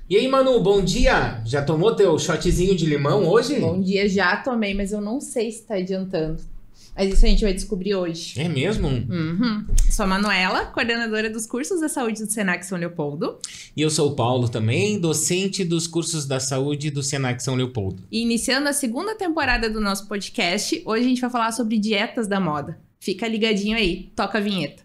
E aí, Manu, bom dia! Já tomou teu shotzinho de limão hoje? Bom dia, já tomei, mas eu não sei se tá adiantando. Mas isso a gente vai descobrir hoje. É mesmo? Sou a Manuela, coordenadora dos cursos da saúde do Senac São Leopoldo. E eu sou o Paulo também, docente dos cursos da saúde do Senac São Leopoldo. E iniciando a segunda temporada do nosso podcast, hoje a gente vai falar sobre dietas da moda. Fica ligadinho aí, toca a vinheta.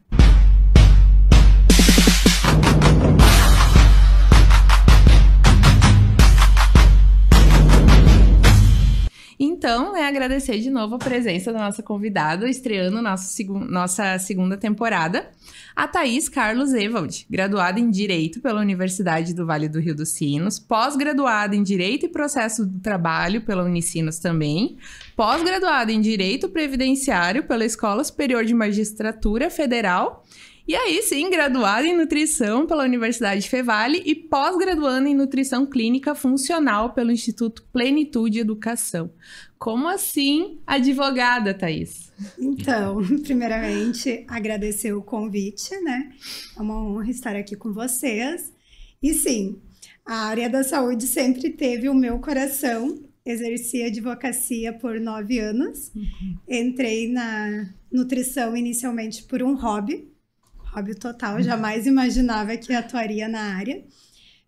Então, agradecer de novo a presença da nossa convidada, estreando nossa segunda temporada, a Thaís Carlos Ewald, graduada em Direito pela Universidade do Vale do Rio dos Sinos, pós-graduada em Direito e Processo do Trabalho pela Unicinos também, pós-graduada em Direito Previdenciário pela Escola Superior de Magistratura Federal, e aí sim, graduada em Nutrição pela Universidade Fevale e pós-graduanda em Nutrição Clínica Funcional pelo Instituto Plenitude Educação. Como assim, advogada, Thaís? Então, primeiramente, agradecer o convite, né? É uma honra estar aqui com vocês. E sim, a área da saúde sempre teve o meu coração. Exerci advocacia por 9 anos. Entrei na nutrição inicialmente por um hobby total, jamais imaginava que atuaria na área.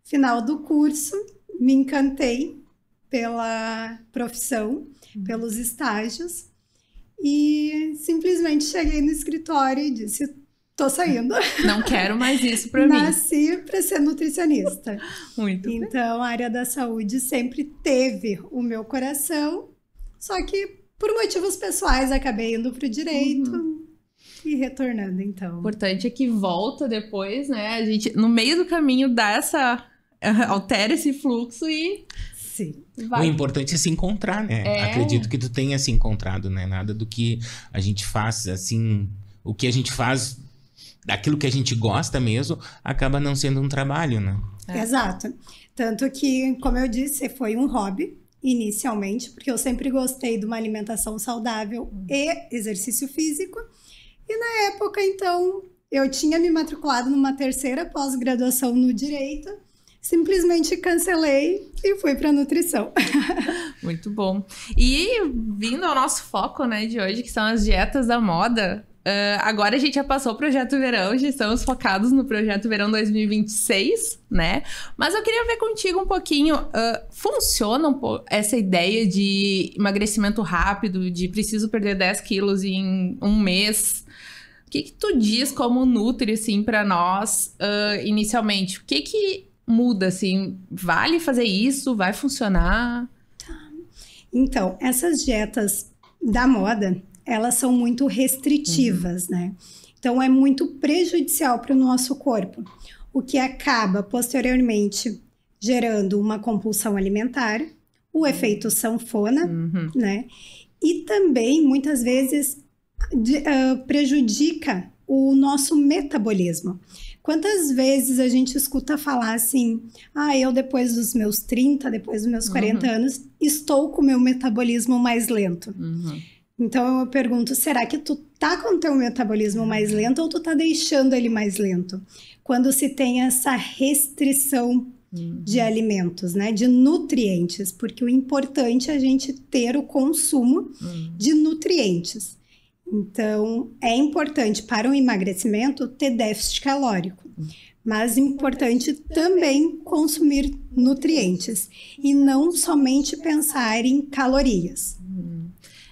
Final do curso, me encantei pela profissão, pelos estágios, e simplesmente cheguei no escritório e disse, tô saindo. Não quero mais isso para mim. Nasci para ser nutricionista. Muito bem. Então, a área da saúde sempre teve o meu coração, só que por motivos pessoais acabei indo para o direito, e retornando, então. O importante é que volta depois, né? A gente, no meio do caminho, altera esse fluxo e... Sim. Vai. O importante é se encontrar, né? Acredito que tu tenha se encontrado, né? Nada do que a gente faz, assim... O que a gente faz, daquilo que a gente gosta mesmo, acaba não sendo um trabalho, né? Exato. Tanto que, como eu disse, foi um hobby, inicialmente, porque eu sempre gostei de uma alimentação saudável e exercício físico. E na época, então, eu tinha me matriculado numa terceira pós-graduação no Direito, simplesmente cancelei e fui para nutrição. Muito bom. E vindo ao nosso foco, né, de hoje, que são as dietas da moda, agora a gente já passou o Projeto Verão, já estamos focados no Projeto Verão 2026, né? Mas eu queria ver contigo um pouquinho, funciona essa ideia de emagrecimento rápido, de preciso perder 10 quilos em um mês? O que tu diz como nutri, assim, para nós, inicialmente? O que muda, assim? Vale fazer isso? Vai funcionar? Então, essas dietas da moda, elas são muito restritivas, né? Então, é muito prejudicial para o nosso corpo, o que acaba, posteriormente, gerando uma compulsão alimentar, o efeito sanfona, né? E também, muitas vezes, prejudica o nosso metabolismo. Quantas vezes a gente escuta falar assim, eu depois dos meus 30, depois dos meus 40 anos, estou com o meu metabolismo mais lento. Então eu pergunto, será que tu tá com o teu metabolismo mais lento ou tu tá deixando ele mais lento? Quando se tem essa restrição de alimentos, né, de nutrientes, porque o importante é a gente ter o consumo de nutrientes. Então, é importante para o emagrecimento ter déficit calórico, mas é importante também consumir nutrientes e não somente pensar em calorias.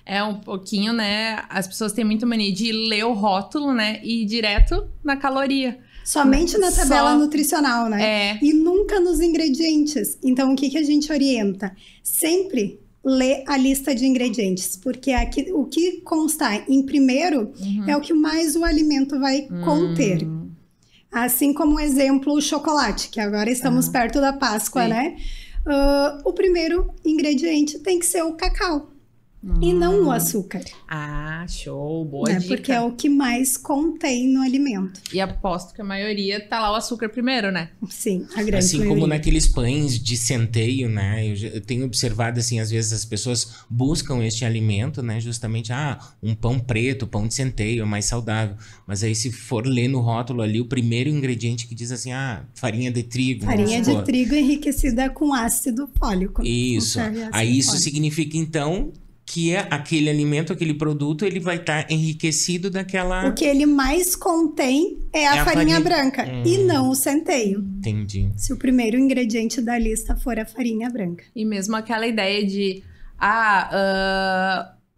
É um pouquinho, né? As pessoas têm muita mania de ler o rótulo, né? E ir direto na caloria. Somente na tabela nutricional, né? E nunca nos ingredientes. Então, o que a gente orienta? Sempre ler a lista de ingredientes, porque aqui, o que constar em primeiro é o que mais o alimento vai conter. Assim como, exemplo, o chocolate, que agora estamos perto da Páscoa, né? O primeiro ingrediente tem que ser o cacau. e não o açúcar. Ah, show, boa dica. Porque é o que mais contém no alimento. E aposto que a maioria tá lá o açúcar primeiro, né? Sim, a grande assim maioria. como naqueles pães de centeio, né? Eu tenho observado, assim, às vezes as pessoas buscam este alimento, né? Justamente, um pão preto, pão de centeio, é mais saudável. Mas aí se for ler no rótulo ali, o primeiro ingrediente que diz assim, farinha de trigo. Farinha de trigo enriquecida com ácido fólico. Isso. Aí isso significa, então, que aquele alimento, aquele produto, ele vai estar enriquecido daquela... O que ele mais contém é a farinha branca e não o centeio. Entendi. Se o primeiro ingrediente da lista for a farinha branca. E mesmo aquela ideia de...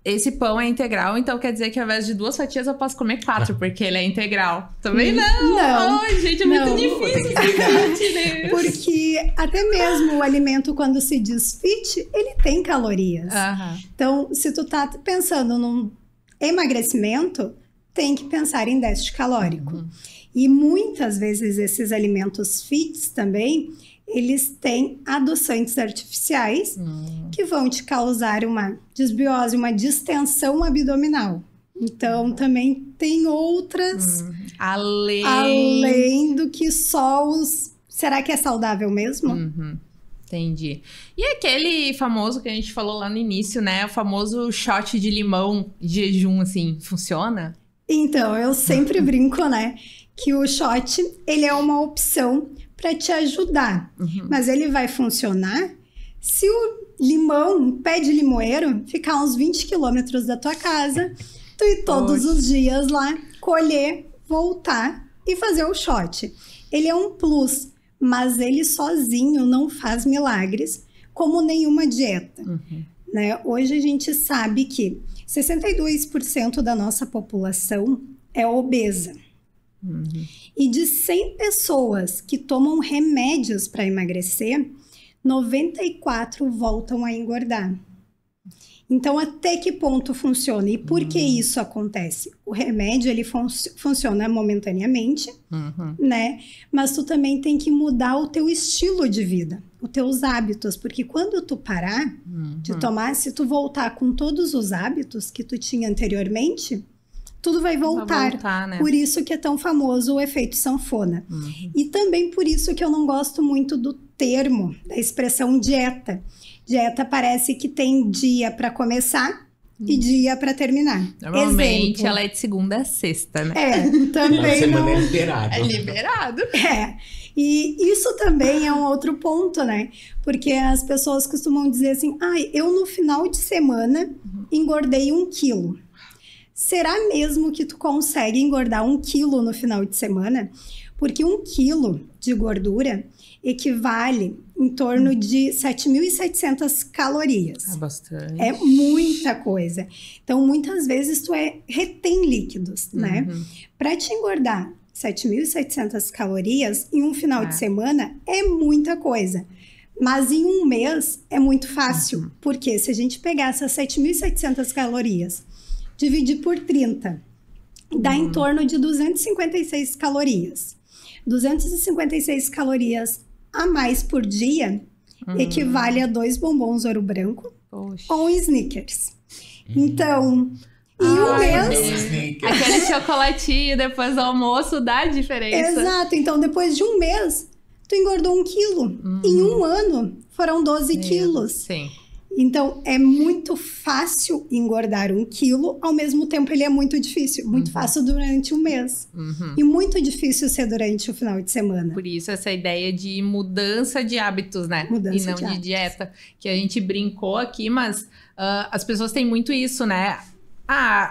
esse pão é integral, então quer dizer que ao invés de 2 fatias eu posso comer 4, porque ele é integral. Também não! Ai, gente, é muito difícil. Porque até mesmo o alimento, quando se diz fit, ele tem calorias. Então, se tu tá pensando num emagrecimento, tem que pensar em déficit calórico. E muitas vezes esses alimentos fits também, eles têm adoçantes artificiais que vão te causar uma desbiose, uma distensão abdominal. Então, também tem outras... Além do que só os... Será que é saudável mesmo? Entendi. E aquele famoso que a gente falou lá no início, né? O famoso shot de limão de jejum, assim, funciona? Então, eu sempre brinco, né? Que o shot, ele é uma opção para te ajudar. Mas ele vai funcionar se o limão, o pé de limoeiro, ficar uns 20 quilômetros da tua casa, tu ir todos os dias lá, colher, voltar e fazer o shot. Ele é um plus, mas ele sozinho não faz milagres, como nenhuma dieta. Né? Hoje a gente sabe que 62% da nossa população é obesa. E de 100 pessoas que tomam remédios para emagrecer, 94 voltam a engordar. Então, até que ponto funciona? E por que isso acontece? O remédio, ele funciona momentaneamente, né? Mas tu também tem que mudar o teu estilo de vida, os teus hábitos. Porque quando tu parar de tomar, se tu voltar com todos os hábitos que tu tinha anteriormente... tudo vai voltar, né? Por isso que é tão famoso o efeito sanfona. E também por isso que eu não gosto muito do termo, da expressão dieta. Dieta parece que tem dia para começar e dia para terminar. Normalmente ela é de segunda a sexta, né? Também semana é liberado. É liberado. E isso também é um outro ponto, né? Porque as pessoas costumam dizer assim, eu no final de semana engordei 1 quilo. Será mesmo que tu consegue engordar 1 quilo no final de semana? Porque 1 quilo de gordura equivale em torno de 7.700 calorias. É bastante. É muita coisa. Então, muitas vezes tu retém líquidos, né? Para te engordar 7.700 calorias em um final de semana é muita coisa. Mas em um mês é muito fácil. Porque se a gente pegar essas 7.700 calorias... dividir por 30, dá em torno de 256 calorias. 256 calorias a mais por dia equivale a 2 bombons Ouro Branco ou um Snickers. Então, em um mês... aquele chocolatinho depois do almoço dá diferença. Exato. Então, depois de um mês, tu engordou 1 quilo. Em um ano, foram 12 quilos. Sim. Então, é muito fácil engordar 1 quilo, ao mesmo tempo ele é muito difícil. Muito fácil durante um mês. E muito difícil ser durante o final de semana. Por isso, essa ideia de mudança de hábitos, né? Mudança e não de dieta. Que a gente brincou aqui, mas as pessoas têm muito isso, né?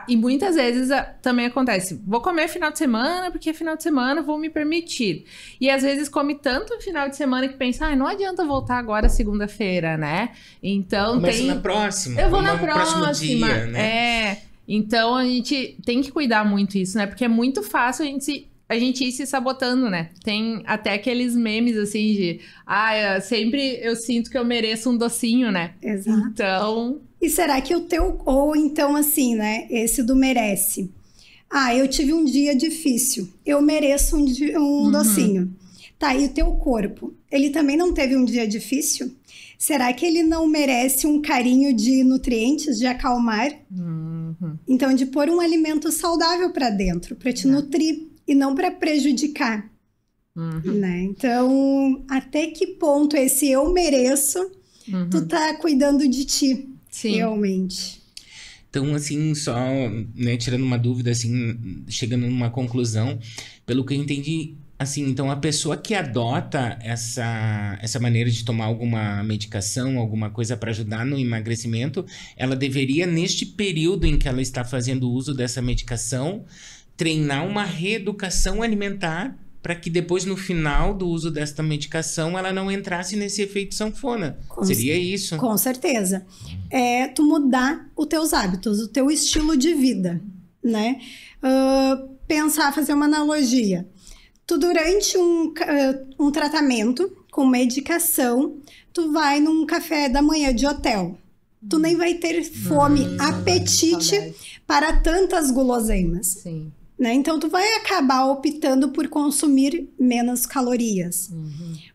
E muitas vezes também acontece, vou comer final de semana, porque final de semana vou me permitir. E às vezes come tanto no final de semana que pensa, não adianta voltar agora segunda-feira, né? Então começa na próxima. Eu vou na próxima. Próximo dia, né? Então a gente tem que cuidar muito isso, né? Porque é muito fácil a gente ir se sabotando, né? Tem até aqueles memes, assim, de... sempre eu sinto que eu mereço um docinho, né? Exato. Então... E será que o teu... Ou então, assim, né? Esse do merece. Eu tive um dia difícil. Eu mereço um docinho. Tá, e o teu corpo? Ele também não teve um dia difícil? Será que ele não merece um carinho de nutrientes, de acalmar? Então, de pôr um alimento saudável para dentro, para te nutrir e não para prejudicar. Né? Então, até que ponto esse eu mereço, tu tá cuidando de ti, realmente. Então, assim, só, né, tirando uma dúvida, assim, chegando numa conclusão, pelo que eu entendi, assim, então a pessoa que adota essa maneira de tomar alguma medicação, alguma coisa para ajudar no emagrecimento, ela deveria, neste período em que ela está fazendo uso dessa medicação, treinar uma reeducação alimentar para que depois, no final do uso desta medicação, ela não entrasse nesse efeito sanfona. Seria isso? Com certeza. É tu mudar os teus hábitos, o teu estilo de vida, né? Pensar, fazer uma analogia. Tu, durante um tratamento com medicação, tu vai num café da manhã de hotel. Tu nem vai ter fome, apetite para tantas guloseimas. Sim. Né? Então, tu vai acabar optando por consumir menos calorias.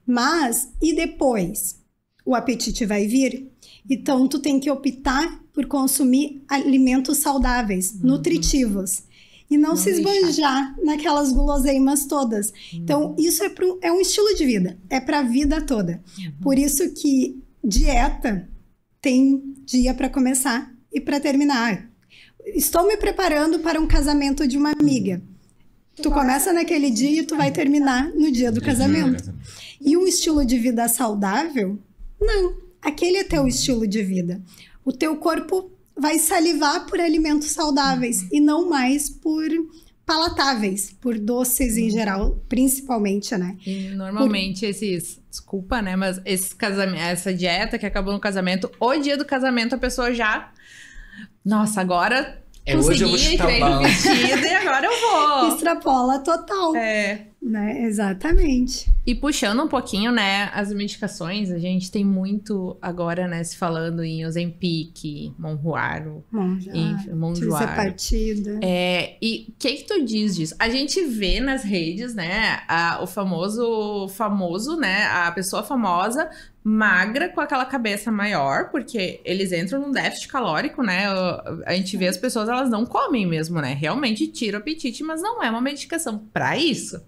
Mas, e depois? O apetite vai vir? Então, tu tem que optar por consumir alimentos saudáveis, nutritivos. E não se esbanjar naquelas guloseimas todas. Então, isso é um estilo de vida. É para a vida toda. Por isso que dieta tem dia para começar e para terminar. Estou me preparando para um casamento de uma amiga. Tu começa naquele dia e tu vai terminar no dia do casamento. E um estilo de vida saudável? Não. Aquele é teu estilo de vida. O teu corpo vai salivar por alimentos saudáveis e não mais por palatáveis, por doces em geral, principalmente, né? E normalmente desculpa, né? Mas essa dieta que acabou no casamento, o dia do casamento a pessoa já... Nossa, agora hoje eu vou chutar o balde. Vestido e agora eu vou. Extrapola total. Né? Exatamente. E puxando um pouquinho, né, as medicações, a gente tem muito agora, né, se falando em Ozempic, Mounjaro, Tirzepatida. E o que tu diz disso? A gente vê nas redes, né, o famoso, né, a pessoa famosa magra com aquela cabeça maior, porque eles entram num déficit calórico, né? A gente vê as pessoas, elas não comem mesmo, né? Realmente tira o apetite, mas não é uma medicação para isso,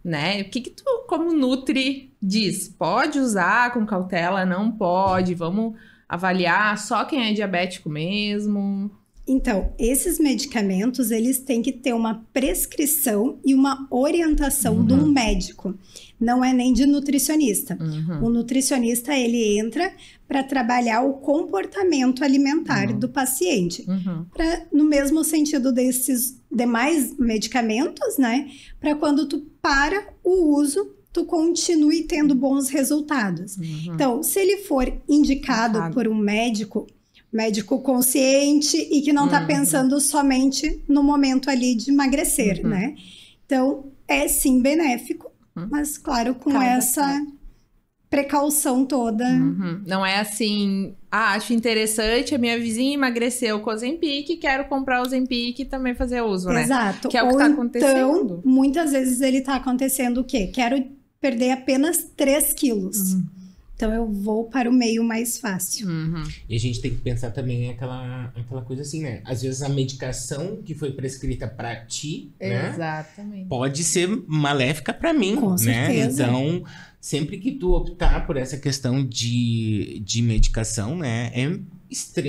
né? O que tu, como Nutri, diz? Pode usar com cautela? Não pode? Vamos avaliar só quem é diabético mesmo? Então, esses medicamentos, eles têm que ter uma prescrição e uma orientação de um médico. Não é nem de nutricionista. O nutricionista, ele entra para trabalhar o comportamento alimentar do paciente. No mesmo sentido desses demais medicamentos, né? Para quando tu para o uso, tu continue tendo bons resultados. Então, se ele for indicado por um médico consciente e que não tá pensando somente no momento ali de emagrecer, né? Então, é sim benéfico, mas claro, com essa precaução toda. Não é assim, acho interessante, a minha vizinha emagreceu com o Ozempic, quero comprar o Ozempic e também fazer uso, né? Exato. Que é o que tá acontecendo. Então, muitas vezes ele tá acontecendo o quê? Quero perder apenas 3 quilos. Então, eu vou para o meio mais fácil. E a gente tem que pensar também aquela coisa assim, né? Às vezes a medicação que foi prescrita para ti, Exatamente, né? Pode ser maléfica para mim, com né? certeza. Então, sempre que tu optar por essa questão de medicação, né? É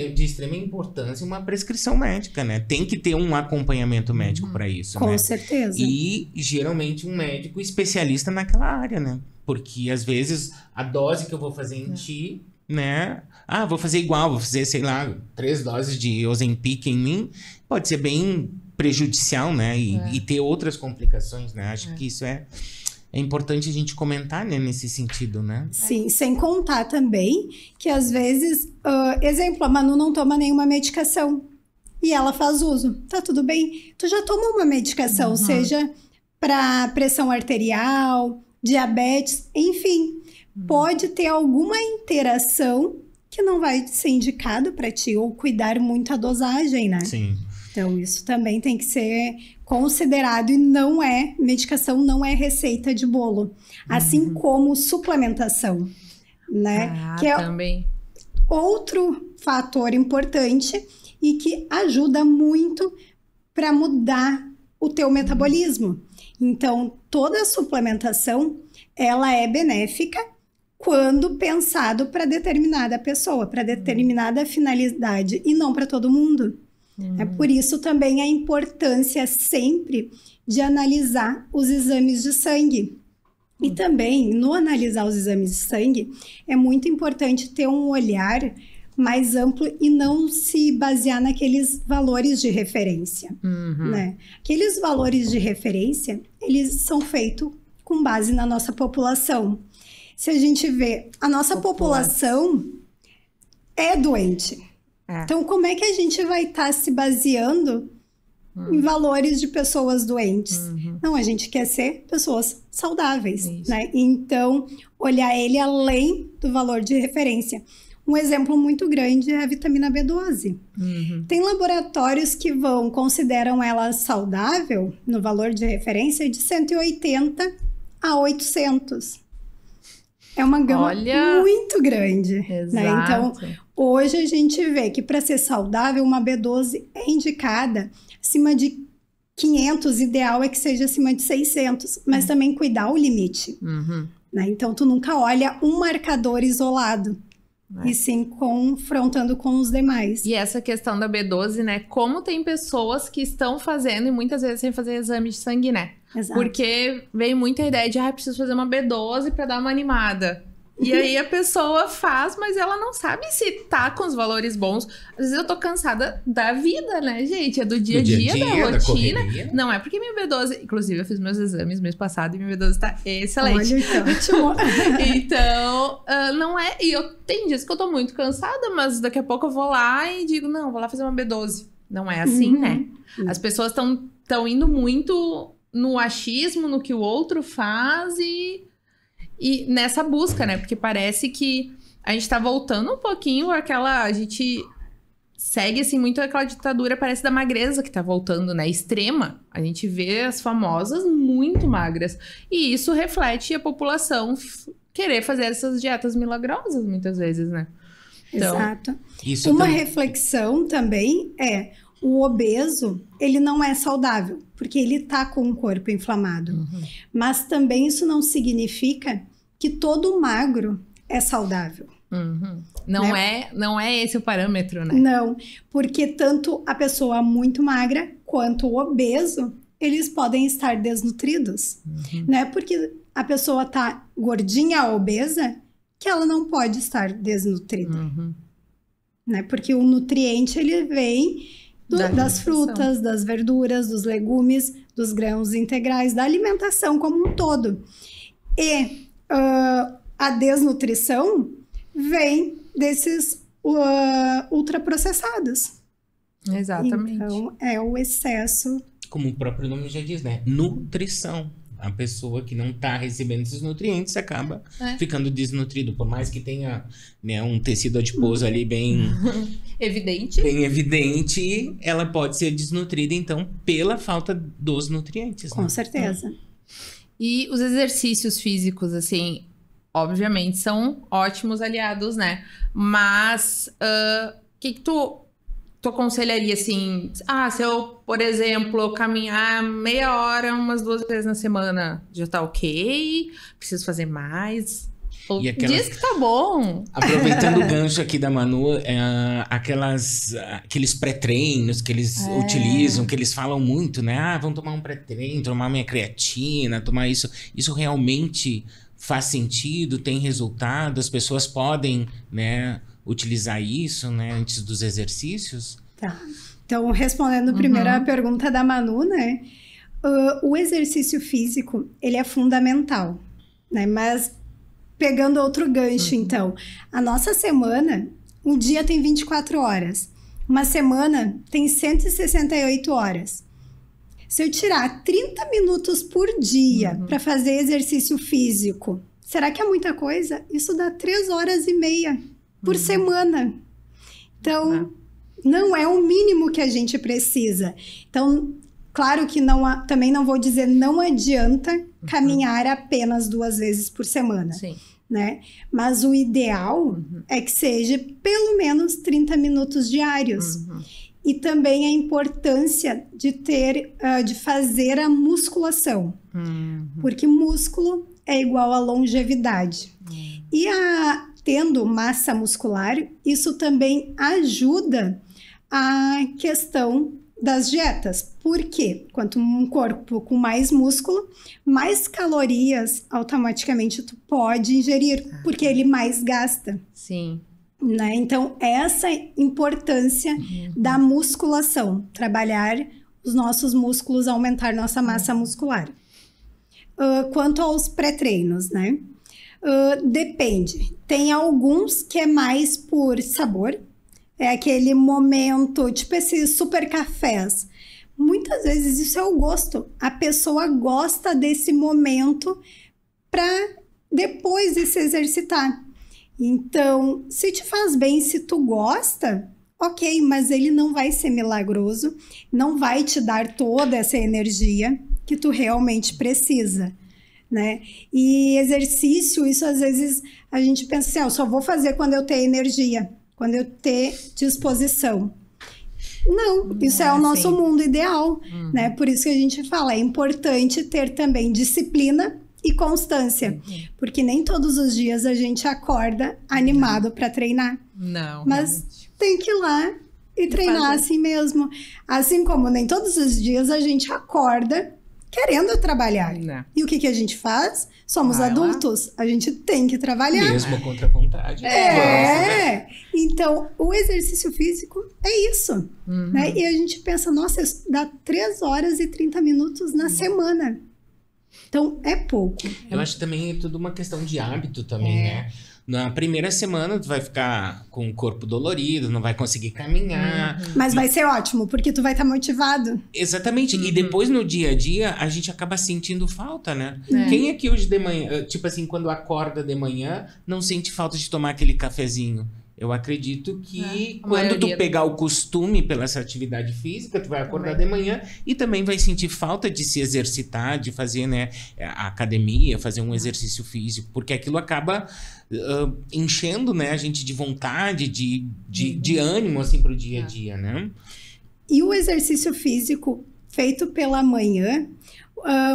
de extrema importância uma prescrição médica, né? Tem que ter um acompanhamento médico para isso, com né? certeza. E, geralmente, um médico especialista naquela área, né? Porque, às vezes, a dose que eu vou fazer em ti, né? Vou fazer igual, vou fazer, sei lá, 3 doses de Ozempic em mim. Pode ser bem prejudicial, né? E ter outras complicações, né? Acho que isso é importante a gente comentar, né? Nesse sentido, né? Sim, sem contar também que, às vezes, exemplo, a Manu não toma nenhuma medicação e ela faz uso. Tá tudo bem? Tu já tomou uma medicação, seja para pressão arterial, diabetes, enfim, pode ter alguma interação que não vai ser indicado para ti ou cuidar muito a dosagem, né? Sim. Então, isso também tem que ser considerado e não é, medicação não é receita de bolo. Assim como suplementação, né? Que é também. outro fator importante e que ajuda muito para mudar o teu metabolismo. Então, toda a suplementação, ela é benéfica quando pensado para determinada pessoa, para determinada finalidade e não para todo mundo. É por isso também a importância sempre de analisar os exames de sangue. E também, no analisar os exames de sangue, é muito importante ter um olhar mais amplo e não se basear naqueles valores de referência, né? Aqueles valores de referência, eles são feitos com base na nossa população. Se a gente vê, a nossa população é doente. Então, como é que a gente vai estar se baseando em valores de pessoas doentes? Não, a gente quer ser pessoas saudáveis, né? Então, olhar ele além do valor de referência. Um exemplo muito grande é a vitamina B12. Tem laboratórios que consideram ela saudável, no valor de referência, de 180 a 800. É uma gama muito grande. Né? Então, hoje a gente vê que para ser saudável, uma B12 é indicada acima de 500, ideal é que seja acima de 600, mas também cuidar o limite. Né? Então, tu nunca olha um marcador isolado. E sim confrontando com os demais. E essa questão da B12, né? Como tem pessoas que estão fazendo e muitas vezes sem fazer exame de sangue, né? Exato. Porque vem muita ideia de, preciso fazer uma B12 pra dar uma animada. E aí a pessoa faz, mas ela não sabe se tá com os valores bons. Às vezes eu tô cansada da vida, né, gente? É do dia a dia, da rotina. Não é porque minha B12... Inclusive, eu fiz meus exames mês passado e minha B12 tá excelente. Olha, então, não é... E tem dias que eu tô muito cansada, mas daqui a pouco eu vou lá e digo, não, vou lá fazer uma B12. Não é assim, né? As pessoas estão indo muito no achismo, no que o outro faz e nessa busca, né? Porque parece que a gente tá voltando um pouquinho a gente segue, assim, muito aquela ditadura, parece, da magreza que tá voltando, né? Extrema. A gente vê as famosas muito magras. E isso reflete a população querer fazer essas dietas milagrosas, muitas vezes, né? Então, exato. Uma reflexão também é... O obeso, ele não é saudável, porque ele tá com o corpo inflamado. Mas também isso não significa que todo magro é saudável. Não é esse o parâmetro, né? Não, porque tanto a pessoa muito magra quanto o obeso, eles podem estar desnutridos. Não é porque a pessoa tá gordinha ou obesa que ela não pode estar desnutrida. Né? Porque o nutriente, ele vem... das frutas, das verduras, dos legumes, dos grãos integrais, da alimentação como um todo. E a desnutrição vem desses ultraprocessados. Exatamente. Então, é o excesso. Como o próprio nome já diz, né? Nutrição. A pessoa que não está recebendo esses nutrientes acaba ficando desnutrido. Por mais que tenha, né, um tecido adiposo ali bem... Bem evidente, ela pode ser desnutrida, então, pela falta dos nutrientes. Com certeza. E os exercícios físicos, assim, obviamente, são ótimos aliados, né? Mas, o que tu aconselharia, assim... se eu, por exemplo, caminhar meia hora, umas 2 vezes na semana, já tá ok? Preciso fazer mais? Diz que tá bom. Aproveitando o gancho aqui da Manu, aqueles pré-treinos que eles utilizam, que eles falam muito, né? Vamos tomar um pré-treino, tomar minha creatina, tomar isso. Isso realmente faz sentido? Tem resultado? As pessoas podem, né, utilizar isso, né, antes dos exercícios? Tá. Então, respondendo primeiro a pergunta da Manu, né? O exercício físico, ele é fundamental, né? Mas... Pegando outro gancho, então. A nossa semana, um dia tem 24 horas. Uma semana tem 168 horas. Se eu tirar 30 minutos por dia para fazer exercício físico, será que é muita coisa? Isso dá 3 horas e meia por semana. Então, não é o mínimo que a gente precisa. Então, Claro que também não vou dizer não adianta caminhar apenas 2 vezes por semana. Sim. Né? Mas o ideal é que seja pelo menos 30 minutos diários. E também a importância de fazer a musculação. Porque músculo é igual a longevidade. E tendo massa muscular, isso também ajuda a questão das dietas. Por quê? Quanto um corpo com mais músculo, mais calorias automaticamente tu pode ingerir, porque ele mais gasta. Sim. Né? Então, essa importância da musculação, trabalhar os nossos músculos, aumentar nossa massa muscular. Quanto aos pré-treinos, né? Depende. Tem alguns que é mais por sabor, é aquele momento, tipo esses super cafés. Muitas vezes isso é o gosto. A pessoa gosta desse momento para depois de se exercitar. Então, se te faz bem, se tu gosta, ok, mas ele não vai ser milagroso, não vai te dar toda essa energia que tu realmente precisa, né? E exercício, isso às vezes a gente pensa assim, eu só vou fazer quando eu ter energia, quando eu ter disposição. Não, isso é o nosso mundo ideal, né? Por isso que a gente fala, é importante ter também disciplina e constância, porque nem todos os dias a gente acorda animado para treinar. Não. Mas realmente. tem que ir lá e treinar assim mesmo. Assim como nem todos os dias a gente acorda querendo trabalhar. Não. E o que a gente faz? Somos adultos, a gente tem que trabalhar. Mesmo contra a vontade. Então, o exercício físico é isso. Né? E a gente pensa, nossa, isso dá 3 horas e 30 minutos na semana. Então, é pouco. Eu acho que também é tudo uma questão de hábito também, né? Na primeira semana, tu vai ficar com o corpo dolorido, não vai conseguir caminhar. Mas vai ser ótimo, porque tu vai estar motivado. Exatamente. E depois, no dia a dia, a gente acaba sentindo falta, né? Quem aqui hoje de manhã, tipo assim, quando acorda de manhã, não sente falta de tomar aquele cafezinho? Eu acredito que quando tu pegar o costume pela essa atividade física, tu vai acordar de manhã e também vai sentir falta de se exercitar, de fazer, né, a academia, fazer um exercício físico, porque aquilo acaba enchendo, né, a gente de vontade, de ânimo, assim, pro dia a dia, né? E o exercício físico feito pela manhã,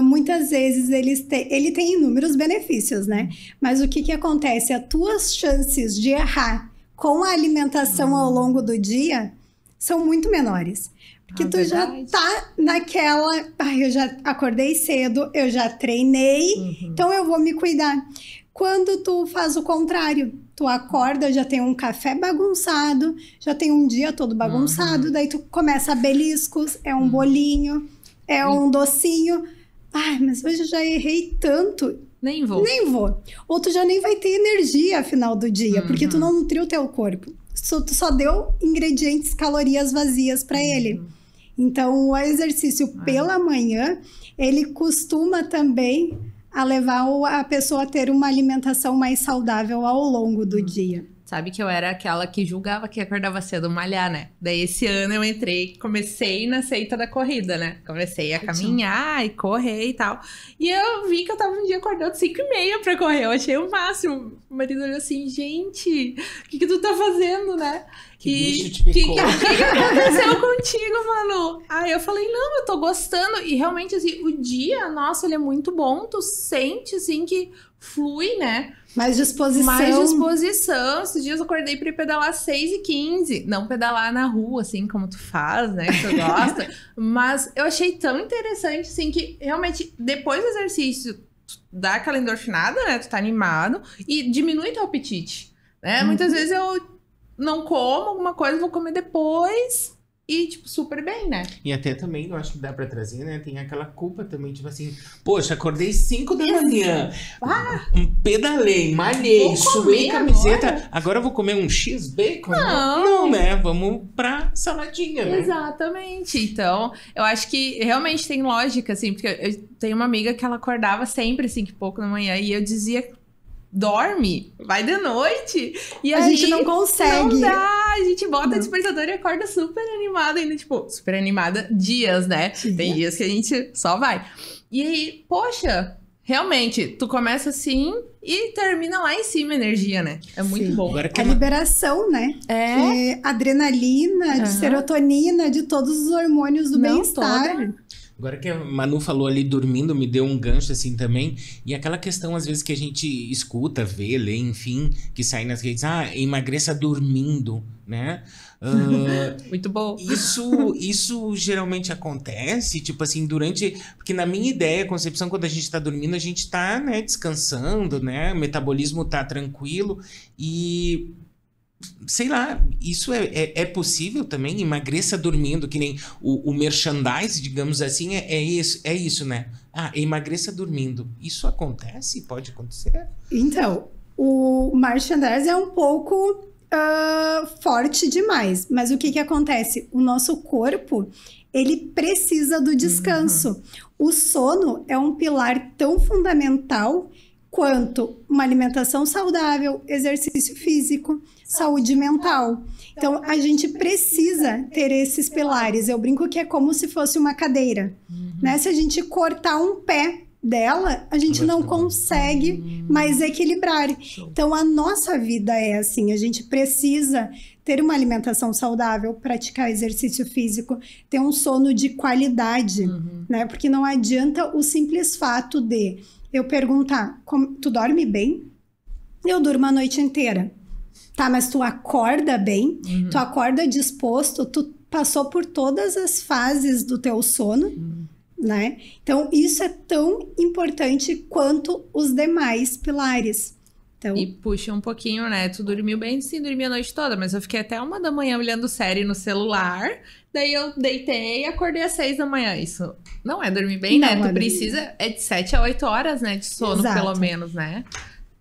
muitas vezes ele tem inúmeros benefícios, né? Mas o que acontece? As tuas chances de errar com a alimentação ao longo do dia são muito menores. Porque tu já tá naquela... eu já acordei cedo, eu já treinei, então eu vou me cuidar. Quando tu faz o contrário, tu acorda, já tem um café bagunçado, já tem um dia todo bagunçado, daí tu começa a beliscos, é um bolinho, é um docinho. Mas hoje eu já errei tanto... Nem vou. Ou tu já nem vai ter energia ao final do dia, porque tu não nutriu o teu corpo. Tu só deu ingredientes, calorias vazias para ele. Então, o exercício pela manhã, ele costuma também a levar a pessoa a ter uma alimentação mais saudável ao longo do dia. Sabe que eu era aquela que julgava que acordava cedo malhar, né? Daí esse ano eu comecei na seita da corrida, né? Comecei a caminhar e correr e tal. E eu vi que eu tava um dia acordando 5h30 pra correr. Eu achei o máximo. O marido olhou assim, gente, o que tu tá fazendo, né? Que bicho te picou. O que aconteceu contigo, Manu? Aí eu falei, não, eu tô gostando. E realmente, assim, o dia, nossa, ele é muito bom. Tu sente, assim, que flui, né? Mais disposição. Esses dias eu acordei pra ir pedalar 6h15. Não pedalar na rua, assim, como tu faz, né? Que tu gosta. Mas eu achei tão interessante, assim, que realmente, depois do exercício, tu dá aquela endorfinada, né? Tu tá animado. E diminui teu apetite, né? Muitas vezes eu não como alguma coisa, vou comer depois... E, tipo, super bem, né? E até também, eu acho que dá pra trazer, né? Tem aquela culpa também, tipo assim... Poxa, acordei 5 da manhã. Pedalei, malhei, suei camiseta. Agora eu vou comer um X-Bacon? Não, né? Vamos pra saladinha, né? Exatamente. Então, eu acho que realmente tem lógica, assim. Porque eu tenho uma amiga que ela acordava sempre, 5 e pouco da manhã. E eu dizia... dorme, vai de noite. E a gente não consegue. Não dá, a gente bota despertador e acorda super animada ainda, tipo, super animada dias, né? Tem dias que a gente só vai. E aí, poxa, realmente, tu começa assim e termina lá em cima a energia, né? É muito bom. Agora que a liberação, né? De adrenalina, de serotonina, de todos os hormônios do bem-estar. Agora que a Manu falou ali dormindo, me deu um gancho assim também. E aquela questão, às vezes, que a gente escuta, vê, lê, enfim, que sai nas redes. Emagreça dormindo, né? Muito bom. Isso geralmente acontece, tipo assim, porque na minha ideia, concepção, quando a gente tá dormindo, a gente tá, né, descansando, né? O metabolismo tá tranquilo e... Sei lá, isso é possível também? Emagreça dormindo, que nem o merchandise, digamos assim, é isso, né? Emagreça dormindo. Isso acontece? Pode acontecer? Então, o merchandise é um pouco forte demais. Mas o que acontece? O nosso corpo, ele precisa do descanso. O sono é um pilar tão fundamental quanto uma alimentação saudável, exercício físico, saúde mental. Então, a gente precisa ter esses pilares. Eu brinco que é como se fosse uma cadeira, né? Se a gente cortar um pé dela, a gente não consegue mais equilibrar. Então, a nossa vida é assim, a gente precisa ter uma alimentação saudável, praticar exercício físico, ter um sono de qualidade, né? Porque não adianta o simples fato de eu perguntar, tu dorme bem? Eu durmo a noite inteira. Tá, mas tu acorda bem? Tu acorda disposto? Tu passou por todas as fases do teu sono, né? Então, isso é tão importante quanto os demais pilares. Então... E puxa um pouquinho, né? Tu dormiu bem? Sim, dormi a noite toda, mas eu fiquei até 1 da manhã olhando série no celular. Daí eu deitei e acordei às 6 da manhã. Isso não é dormir bem, né? Tu precisa de 7 a 8 horas, né? De sono, pelo menos, né?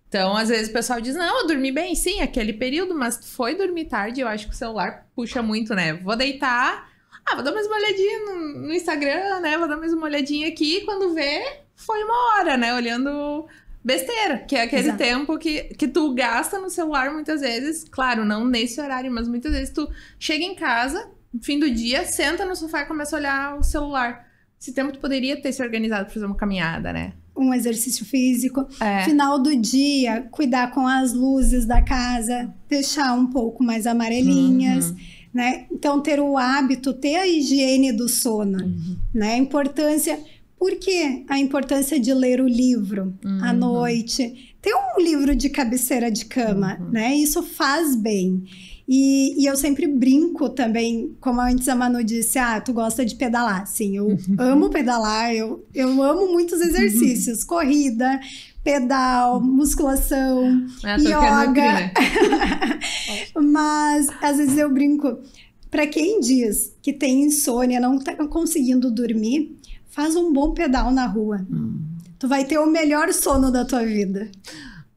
Então, às vezes o pessoal diz, não, eu dormi bem, sim, aquele período, mas tu foi dormir tarde, eu acho que o celular puxa muito, né? Vou deitar, vou dar mais uma olhadinha no Instagram, né? Vou dar mais uma olhadinha aqui, quando vê, foi 1 hora, né? Olhando besteira, que é aquele tempo que tu gasta no celular muitas vezes, claro, não nesse horário, mas muitas vezes tu chega em casa, no fim do dia, senta no sofá e começa a olhar o celular. Esse tempo tu poderia ter se organizado pra fazer uma caminhada, né? Um exercício físico. Final do dia, cuidar com as luzes da casa, deixar um pouco mais amarelinhas, né? Então, ter o hábito, ter a higiene do sono, né? A importância... Por que a importância de ler o livro à noite? Ter um livro de cabeceira de cama, né? Isso faz bem. E eu sempre brinco também, como antes a Manu disse, tu gosta de pedalar. Sim, eu amo pedalar, eu amo muitos exercícios, corrida, pedal, musculação, yoga. Mas, às vezes eu brinco, para quem diz que tem insônia, não tá conseguindo dormir, faz um bom pedal na rua. Tu vai ter o melhor sono da tua vida.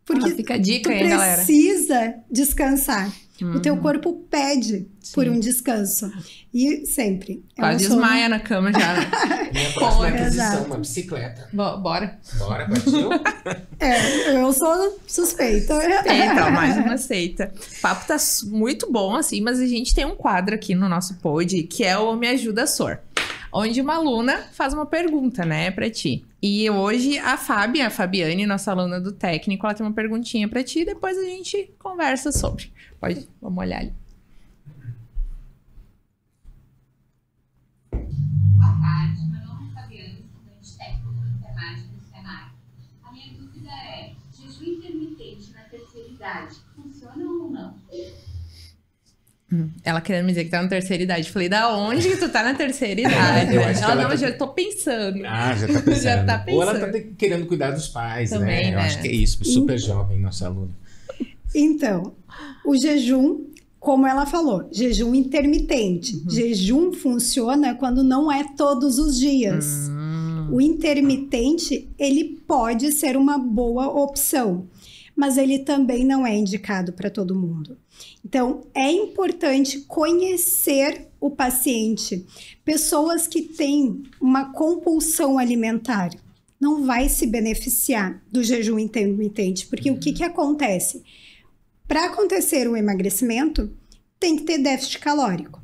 Porque fica a dica tu precisa descansar. O teu corpo pede por um descanso. E sempre. Quase desmaia na cama já. Minha próxima aquisição, uma bicicleta. Bora. Bora, partiu? Eu sou suspeita. Mais uma seita. O papo tá muito bom, assim, mas a gente tem um quadro aqui no nosso pod, que é o Me Ajuda Sor, onde uma aluna faz uma pergunta, né, pra ti. E hoje a Fabiane, nossa aluna do técnico, ela tem uma perguntinha pra ti e depois a gente conversa sobre. Vamos olhar ali. Boa tarde, meu nome é Fabiane, estudante técnico de enfermagem do Senac. A minha dúvida é, jejum intermitente na terceira idade, funciona ou não? Ela querendo me dizer que tá na terceira idade. Falei, da onde que tu tá na terceira idade? Ela já tô pensando. Já tá pensando. Já tá pensando. Ou ela tá querendo cuidar dos pais, também, né? Eu acho que é isso, super jovem, nossa aluna. Então, o jejum, como ela falou, jejum intermitente. Jejum funciona quando não é todos os dias. O intermitente, ele pode ser uma boa opção, mas ele também não é indicado para todo mundo. Então, é importante conhecer o paciente. Pessoas que têm uma compulsão alimentar, não vai se beneficiar do jejum intermitente, porque o que acontece? Para acontecer o emagrecimento, tem que ter déficit calórico.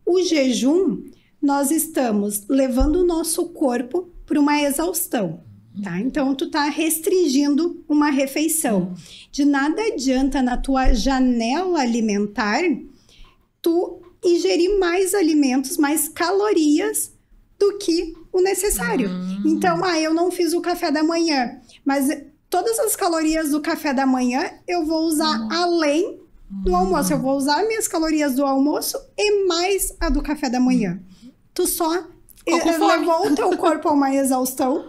O jejum, nós estamos levando o nosso corpo para uma exaustão, tá? Então, tu tá restringindo uma refeição. De nada adianta na tua janela alimentar, tu ingerir mais alimentos, mais calorias do que o necessário. Então, eu não fiz o café da manhã, mas todas as calorias do café da manhã eu vou usar além do almoço. Eu vou usar minhas calorias do almoço e mais a do café da manhã. Tu só levou o teu corpo a uma exaustão.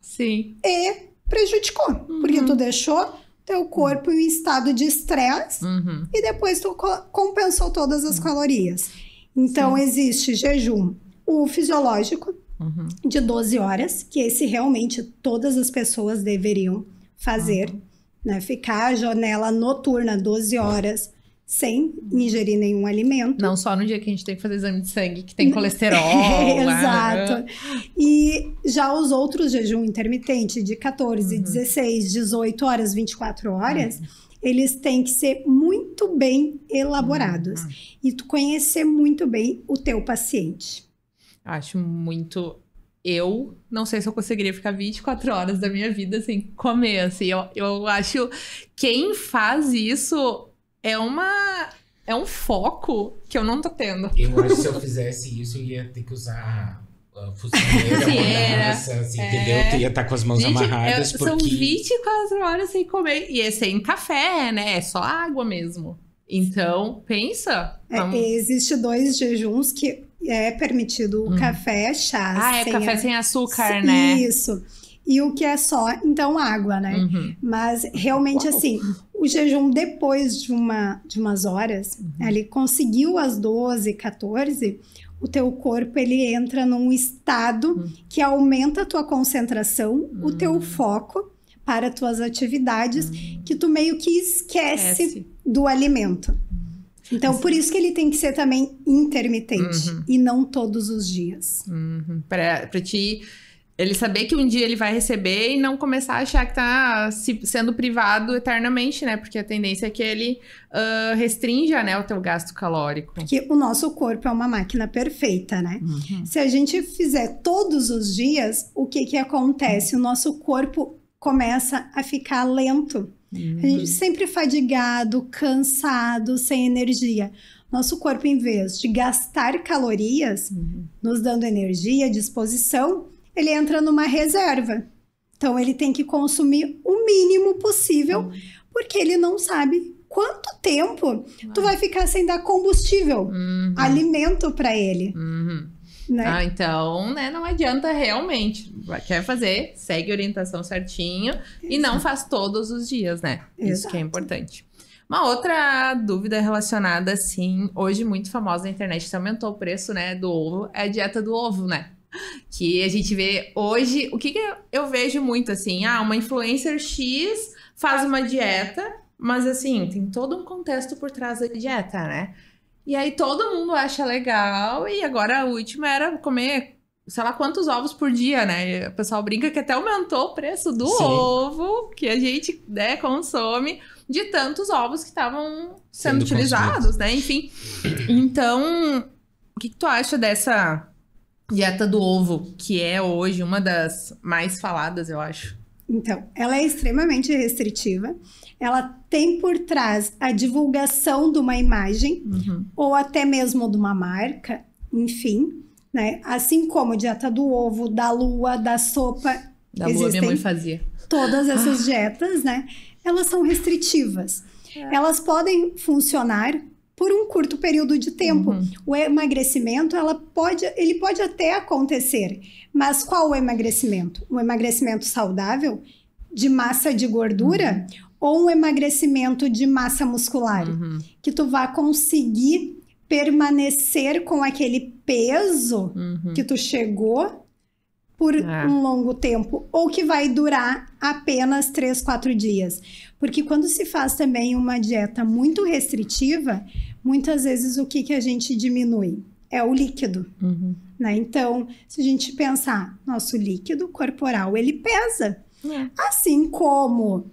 Sim. E prejudicou. Porque tu deixou teu corpo em estado de estresse e depois tu compensou todas as calorias. Então, existe jejum, o fisiológico, de 12 horas, que esse realmente todas as pessoas deveriam fazer, né? Ficar a janela noturna 12 horas sem ingerir nenhum alimento. Não só no dia que a gente tem que fazer exame de sangue, que tem colesterol. Exato. E já os outros jejum intermitente de 14, 16, 18 horas, 24 horas, eles têm que ser muito bem elaborados. E tu conhecer muito bem o teu paciente. Acho muito... Eu não sei se eu conseguiria ficar 24 horas da minha vida sem comer, assim. Eu acho... Quem faz isso é um foco que eu não tô tendo. Eu acho que se eu fizesse isso, eu ia ter que usar fuzileira, assim, entendeu? Tu ia estar com as mãos amarradas, porque... São 24 horas sem comer. E é sem café, né? É só água mesmo. Então, pensa... Existem 2 jejuns que é permitido o café, chá. Café sem açúcar, né? Isso. E o que é só, então, água, né? Mas, realmente, assim, o jejum depois de umas horas, ali conseguiu as 12, 14, o teu corpo, ele entra num estado que aumenta a tua concentração, o teu foco para tuas atividades, que tu meio que esquece do alimento. Então, por isso que ele tem que ser também intermitente e não todos os dias. Pra ti, ele saber que um dia ele vai receber e não começar a achar que tá sendo privado eternamente, né? Porque a tendência é que ele restrinja, né, o teu gasto calórico. Porque o nosso corpo é uma máquina perfeita, né? Se a gente fizer todos os dias, o que acontece? O nosso corpo começa a ficar lento. A gente sempre fadigado, cansado, sem energia. Nosso corpo, em vez de gastar calorias, nos dando energia, disposição, ele entra numa reserva. Então, ele tem que consumir o mínimo possível, porque ele não sabe quanto tempo tu vai ficar sem dar combustível, alimento para ele. Né? Então, né, não adianta realmente. Quer fazer, segue a orientação certinho e não faz todos os dias, né? Isso que é importante. Uma outra dúvida relacionada, assim, hoje muito famosa na internet, que aumentou o preço, né, do ovo, é a dieta do ovo, né? Que a gente vê hoje, o que eu vejo muito, assim, uma influencer X faz uma dieta, mas assim, tem todo um contexto por trás da dieta, né? E aí todo mundo acha legal, e agora a última era comer, sei lá quantos ovos por dia, né? E o pessoal brinca que até aumentou o preço do ovo que a gente, né, consome, de tantos ovos que estavam sendo utilizados, né? Enfim, então, o que tu acha dessa dieta do ovo, que é hoje uma das mais faladas, eu acho? Então, ela é extremamente restritiva. Ela tem por trás a divulgação de uma imagem, ou até mesmo de uma marca, enfim, né? Assim como a dieta do ovo, da lua, da sopa. Da lua minha mãe fazia. Todas essas dietas, né? Elas são restritivas. Elas podem funcionar por um curto período de tempo. O emagrecimento, ele pode até acontecer, mas qual o emagrecimento? Um emagrecimento saudável, de massa de gordura, ou um emagrecimento de massa muscular? Que tu vai conseguir permanecer com aquele peso que tu chegou por um longo tempo, ou que vai durar apenas 3, 4 dias. Porque quando se faz também uma dieta muito restritiva, muitas vezes o que a gente diminui? é o líquido, né? Então, se a gente pensar, nosso líquido corporal, ele pesa. Assim como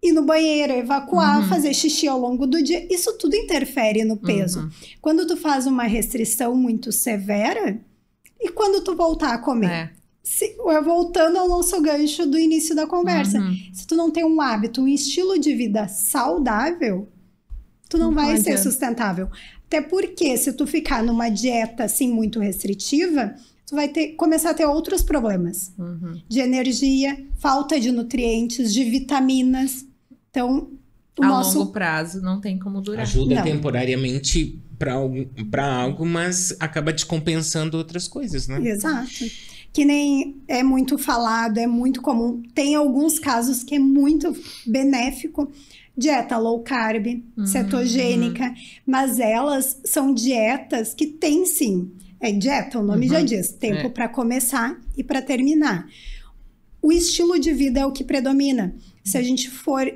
ir no banheiro, evacuar, fazer xixi ao longo do dia, isso tudo interfere no peso. Quando tu faz uma restrição muito severa, e quando tu voltar a comer? Voltando ao nosso gancho do início da conversa, se tu não tem um hábito, um estilo de vida saudável, tu não vai ser sustentável. Até porque se tu ficar numa dieta assim muito restritiva, tu vai começar a ter outros problemas. De energia, falta de nutrientes, de vitaminas. Então, a longo prazo não tem como durar. Ajuda temporariamente para algo, mas acaba descompensando outras coisas, né? Exato. Que nem é muito falado, é muito comum. Tem alguns casos que é muito benéfico. Dieta low carb, cetogênica, mas elas são dietas que têm sim. É dieta, o nome já diz, tempo para começar e para terminar. O estilo de vida é o que predomina. Se a gente for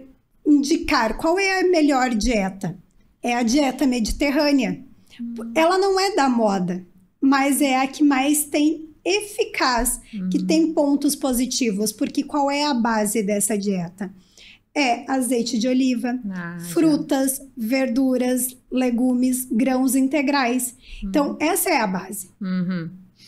indicar qual é a melhor dieta, é a dieta mediterrânea. Ela não é da moda, mas é a que mais tem eficaz, que tem pontos positivos, porque qual é a base dessa dieta? É azeite de oliva, frutas, verduras, legumes, grãos integrais. Então, essa é a base.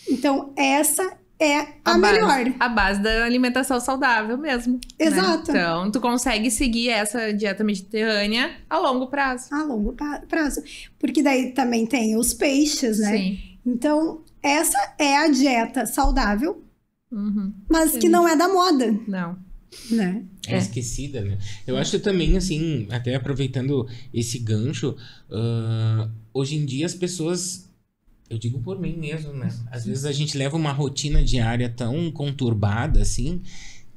Então, essa é a melhor. A base da alimentação saudável mesmo. Exato. Né? Então, tu consegue seguir essa dieta mediterrânea a longo prazo. A longo prazo. Porque daí também tem os peixes, né? Sim. Então, essa é a dieta saudável, mas que não é da moda. Não. Né? É esquecida, né? Eu acho também, assim, até aproveitando esse gancho, hoje em dia as pessoas, eu digo por mim mesmo, né? Às vezes a gente leva uma rotina diária tão conturbada, assim,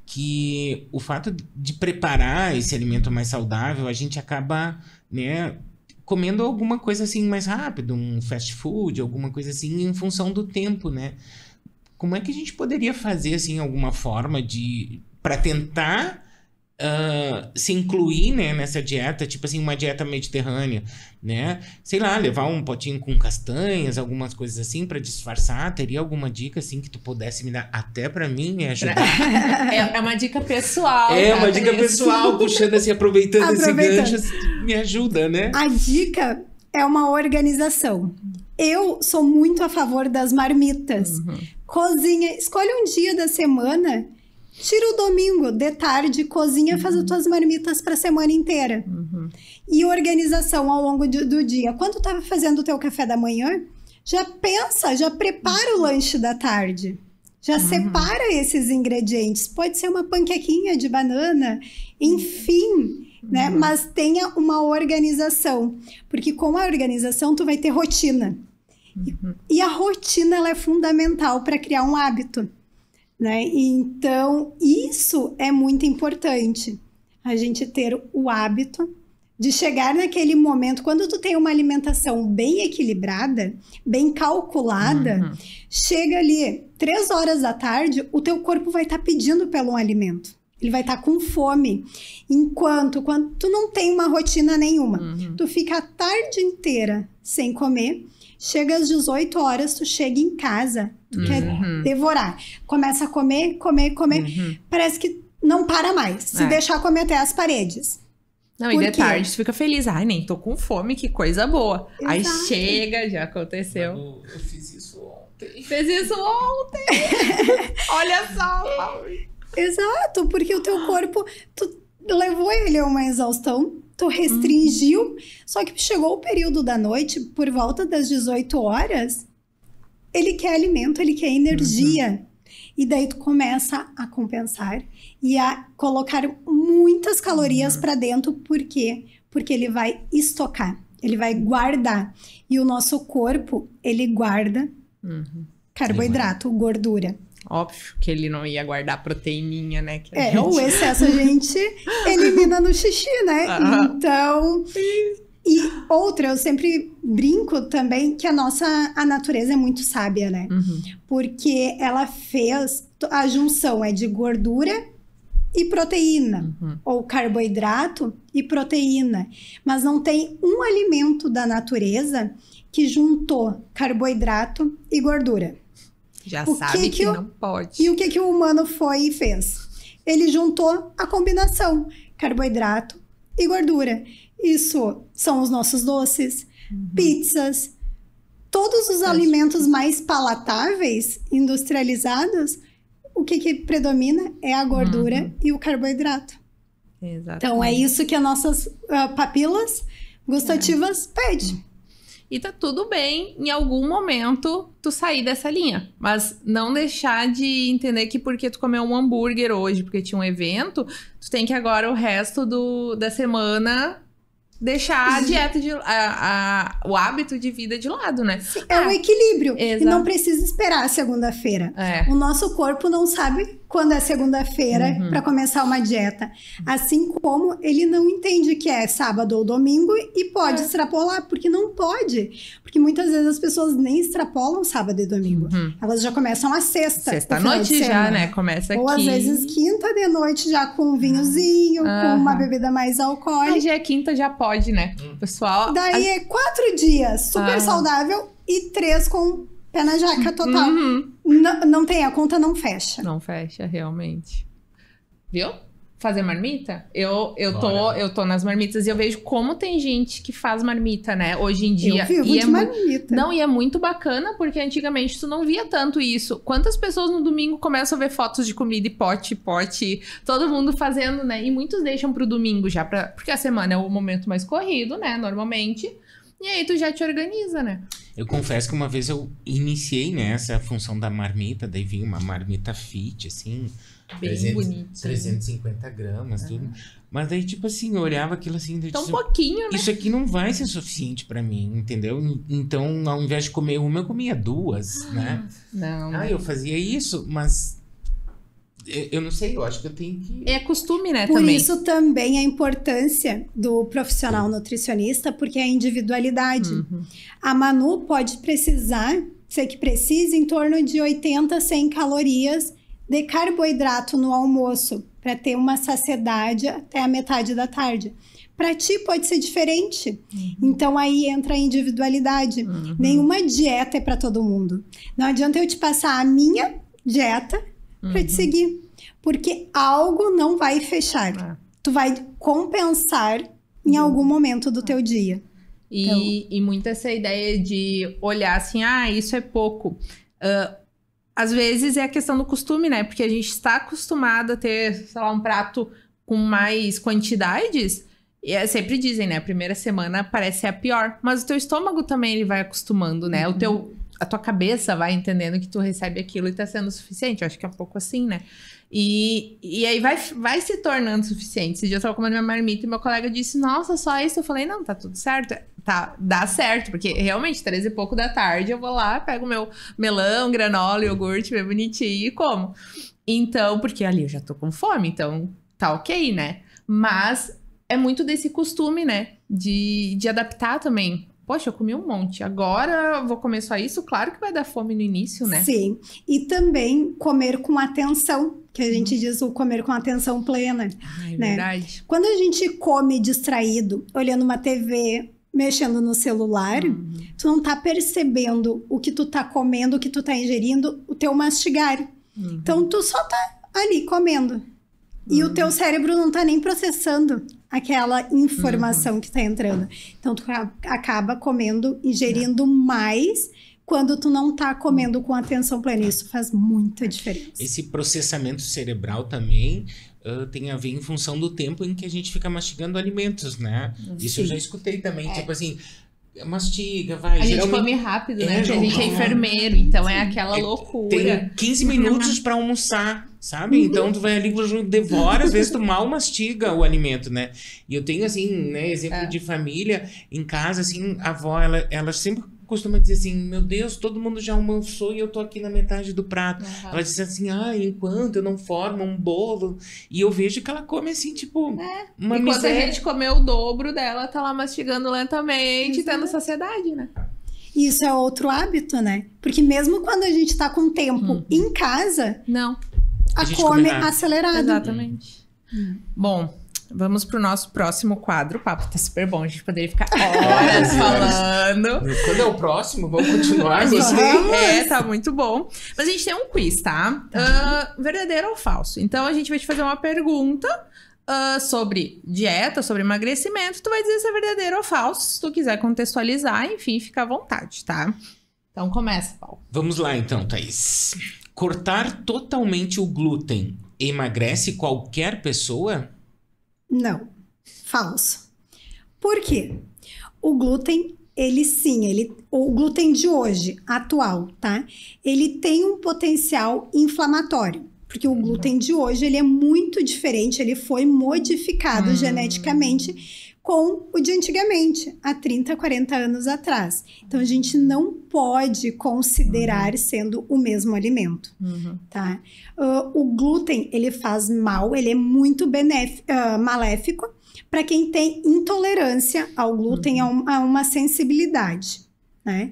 que o fato de preparar esse alimento mais saudável, a gente acaba, né, comendo alguma coisa assim mais rápido, um fast food, alguma coisa assim, em função do tempo, né? Como é que a gente poderia fazer, assim, alguma forma para tentar se incluir, né, nessa dieta, tipo assim, uma dieta mediterrânea, né? Sei lá, levar um potinho com castanhas, algumas coisas assim para disfarçar. Teria alguma dica assim que tu pudesse me dar até para mim me ajudar? É uma dica pessoal. É uma dica pessoal, puxando assim, aproveitando esse gancho, me ajuda, né? A dica é uma organização. Eu sou muito a favor das marmitas. Cozinha, escolhe um dia da semana. Tira o domingo, de tarde, cozinha, faz as tuas marmitas para a semana inteira. E organização ao longo do dia. Quando tu tava fazendo o teu café da manhã, já pensa, já prepara o lanche da tarde. Já separa esses ingredientes. Pode ser uma panquequinha de banana, enfim, né? Mas tenha uma organização. Porque com a organização tu vai ter rotina. E a rotina ela é fundamental para criar um hábito. Né? Então, isso é muito importante, a gente ter o hábito de chegar naquele momento, quando tu tem uma alimentação bem equilibrada, bem calculada, chega ali 3 horas da tarde, o teu corpo vai estar pedindo pelo um alimento, ele vai estar com fome, enquanto quando tu não tem uma rotina nenhuma, tu fica a tarde inteira sem comer. Chega às 18 horas, tu chega em casa, tu quer devorar. Começa a comer. Parece que não para mais. Se deixar comer até as paredes. Não, e de tarde tu fica feliz. Ai, nem tô com fome, que coisa boa. Exato. Aí chega, já aconteceu. Eu fiz isso ontem. Fez isso ontem! Olha só! Exato, porque o teu corpo, tu levou ele a uma exaustão. Tu restringiu, só que chegou o período da noite, por volta das 18 horas, ele quer alimento, ele quer energia. E daí tu começa a compensar e a colocar muitas calorias para dentro. Por quê? Porque ele vai estocar, ele vai guardar. E o nosso corpo, ele guarda carboidrato, gordura. Óbvio que ele não ia guardar proteininha, né? Que o excesso a gente elimina no xixi, né? Então... E outra, eu sempre brinco também que a natureza é muito sábia, né? Porque ela fez... A junção é de gordura e proteína, ou carboidrato e proteína, mas não tem um alimento da natureza que juntou carboidrato e gordura. Já sabe que não pode. E o que o humano foi e fez? Ele juntou a combinação carboidrato e gordura. Isso são os nossos doces, pizzas, todos os alimentos mais palatáveis, industrializados. O que predomina é a gordura e o carboidrato. Exatamente. Então, é isso que as nossas papilas gustativas pedem. E tá tudo bem, em algum momento, tu sair dessa linha. Mas não deixar de entender que porque tu comeu um hambúrguer hoje, porque tinha um evento, tu tem que agora o resto da semana deixar a dieta, o hábito de vida de lado, né? Sim, é um equilíbrio. Exato. E não precisa esperar a segunda-feira. O nosso corpo não sabe quando é segunda-feira para começar uma dieta. Assim como ele não entende que é sábado ou domingo e pode extrapolar, porque não pode. Porque muitas vezes as pessoas nem extrapolam sábado e domingo. Elas já começam a sexta. Sexta-noite já, né? Começa aqui. Ou às vezes quinta de noite já com um vinhozinho, com uma bebida mais alcoólica. Aí já é quinta, já pode, né? Pessoal... Daí é 4 dias super saudável e 3 com pé na jaca total. Não tem, a conta não fecha. Não fecha, realmente. Viu? Fazer marmita? Eu tô nas marmitas e eu vejo como tem gente que faz marmita, né? Hoje em dia. Eu vivo de marmita. Não, e é muito bacana, porque antigamente tu não via tanto isso. Quantas pessoas no domingo começam a ver fotos de comida e pote, todo mundo fazendo, né? E muitos deixam pro domingo já, porque a semana é o momento mais corrido, né? Normalmente. E aí tu já te organiza, né? Eu confesso que uma vez eu iniciei, né, essa função da marmita, daí vinha uma marmita fit, assim, bem bonitinho. 350 gramas, tudo. Mas daí, tipo assim, eu olhava aquilo assim... Então um pouquinho, né? Isso aqui não vai ser suficiente pra mim, entendeu? Então, ao invés de comer uma, eu comia 2, né? Não. Eu fazia isso, mas... Eu não sei, eu acho que eu tenho que... É costume, né, Por também. isso também a importância do profissional nutricionista, porque é a individualidade. A Manu pode precisar, sei que precisa, em torno de 80, 100 calorias de carboidrato no almoço, para ter uma saciedade até a metade da tarde. Para ti pode ser diferente. Então aí entra a individualidade. Nenhuma dieta é para todo mundo. Não adianta eu te passar a minha dieta para te seguir, porque algo não vai fechar. Tu vai compensar em algum momento do teu dia. E muito essa ideia de olhar assim, isso é pouco. Às vezes é a questão do costume, né? Porque a gente está acostumado a ter, sei lá, um prato com mais quantidades. E sempre dizem, né? A primeira semana parece ser a pior. Mas o teu estômago também ele vai acostumando, né? A tua cabeça vai entendendo que tu recebe aquilo e tá sendo suficiente. Eu acho que é um pouco assim, né? E aí vai se tornando suficiente. Esse dia eu tava comendo minha marmita e meu colega disse, nossa, só isso? Eu falei, não, tá tudo certo. Dá certo, porque realmente 13 e pouco da tarde eu vou lá, pego meu melão, granola, iogurte, bem bonitinho e como. Então, porque ali eu já tô com fome, então tá ok, né? Mas é muito desse costume, né? De adaptar também. Poxa, eu comi um monte. Agora eu vou comer só isso? Claro que vai dar fome no início, né? Sim. E também comer com atenção, que a gente diz o comer com atenção plena. É né? Verdade. Quando a gente come distraído, olhando uma TV, mexendo no celular, tu não tá percebendo o que tu tá comendo, o que tu tá ingerindo, o teu mastigar. Então, tu só tá ali comendo. E o teu cérebro não tá nem processando aquela informação que tá entrando. Então, tu acaba comendo, ingerindo mais quando tu não tá comendo com atenção plena. Isso faz muita diferença. Esse processamento cerebral também tem a ver em função do tempo em que a gente fica mastigando alimentos, né? Isso eu já escutei também. Tipo assim, mastiga, vai. A gente come rápido, né? Porque a gente é enfermeiro, então é aquela loucura. Tem 15 minutos pra almoçar, sabe? Então tu vai ali, devora, às vezes tu mal mastiga o alimento, né? E eu tenho, assim, né, exemplo de família, em casa, assim, a avó, ela sempre costuma dizer assim, meu Deus, todo mundo já almoçou e eu tô aqui na metade do prato. Ela diz assim, enquanto eu não formo um bolo, e eu vejo que ela come assim, tipo, uma enquanto miséria. a gente comeu o dobro dela, tá lá mastigando lentamente, tendo saciedade, né? Isso é outro hábito, né? Porque mesmo quando a gente tá com tempo em casa, Não. a come acelerado. Exatamente. Bom, vamos pro nosso próximo quadro. O papo tá super bom, a gente poderia ficar horas falando. Quando é o próximo? Vamos continuar? Tá muito bom. Mas a gente tem um quiz, tá? Verdadeiro ou falso? Então a gente vai te fazer uma pergunta sobre dieta, sobre emagrecimento. Tu vai dizer se é verdadeiro ou falso. Se tu quiser contextualizar, enfim, fica à vontade, tá? Então começa, Paulo. Vamos lá então, Thaís. Cortar totalmente o glúten emagrece qualquer pessoa? Não, falso. Por quê? O glúten, o glúten de hoje, atual, tá? Ele tem um potencial inflamatório, porque o glúten de hoje, ele é muito diferente, ele foi modificado geneticamente com o de antigamente, há 30, 40 anos atrás. Então, a gente não pode considerar sendo o mesmo alimento, tá? O glúten, ele faz mal, ele é muito maléfico para quem tem intolerância ao glúten, a uma sensibilidade, né?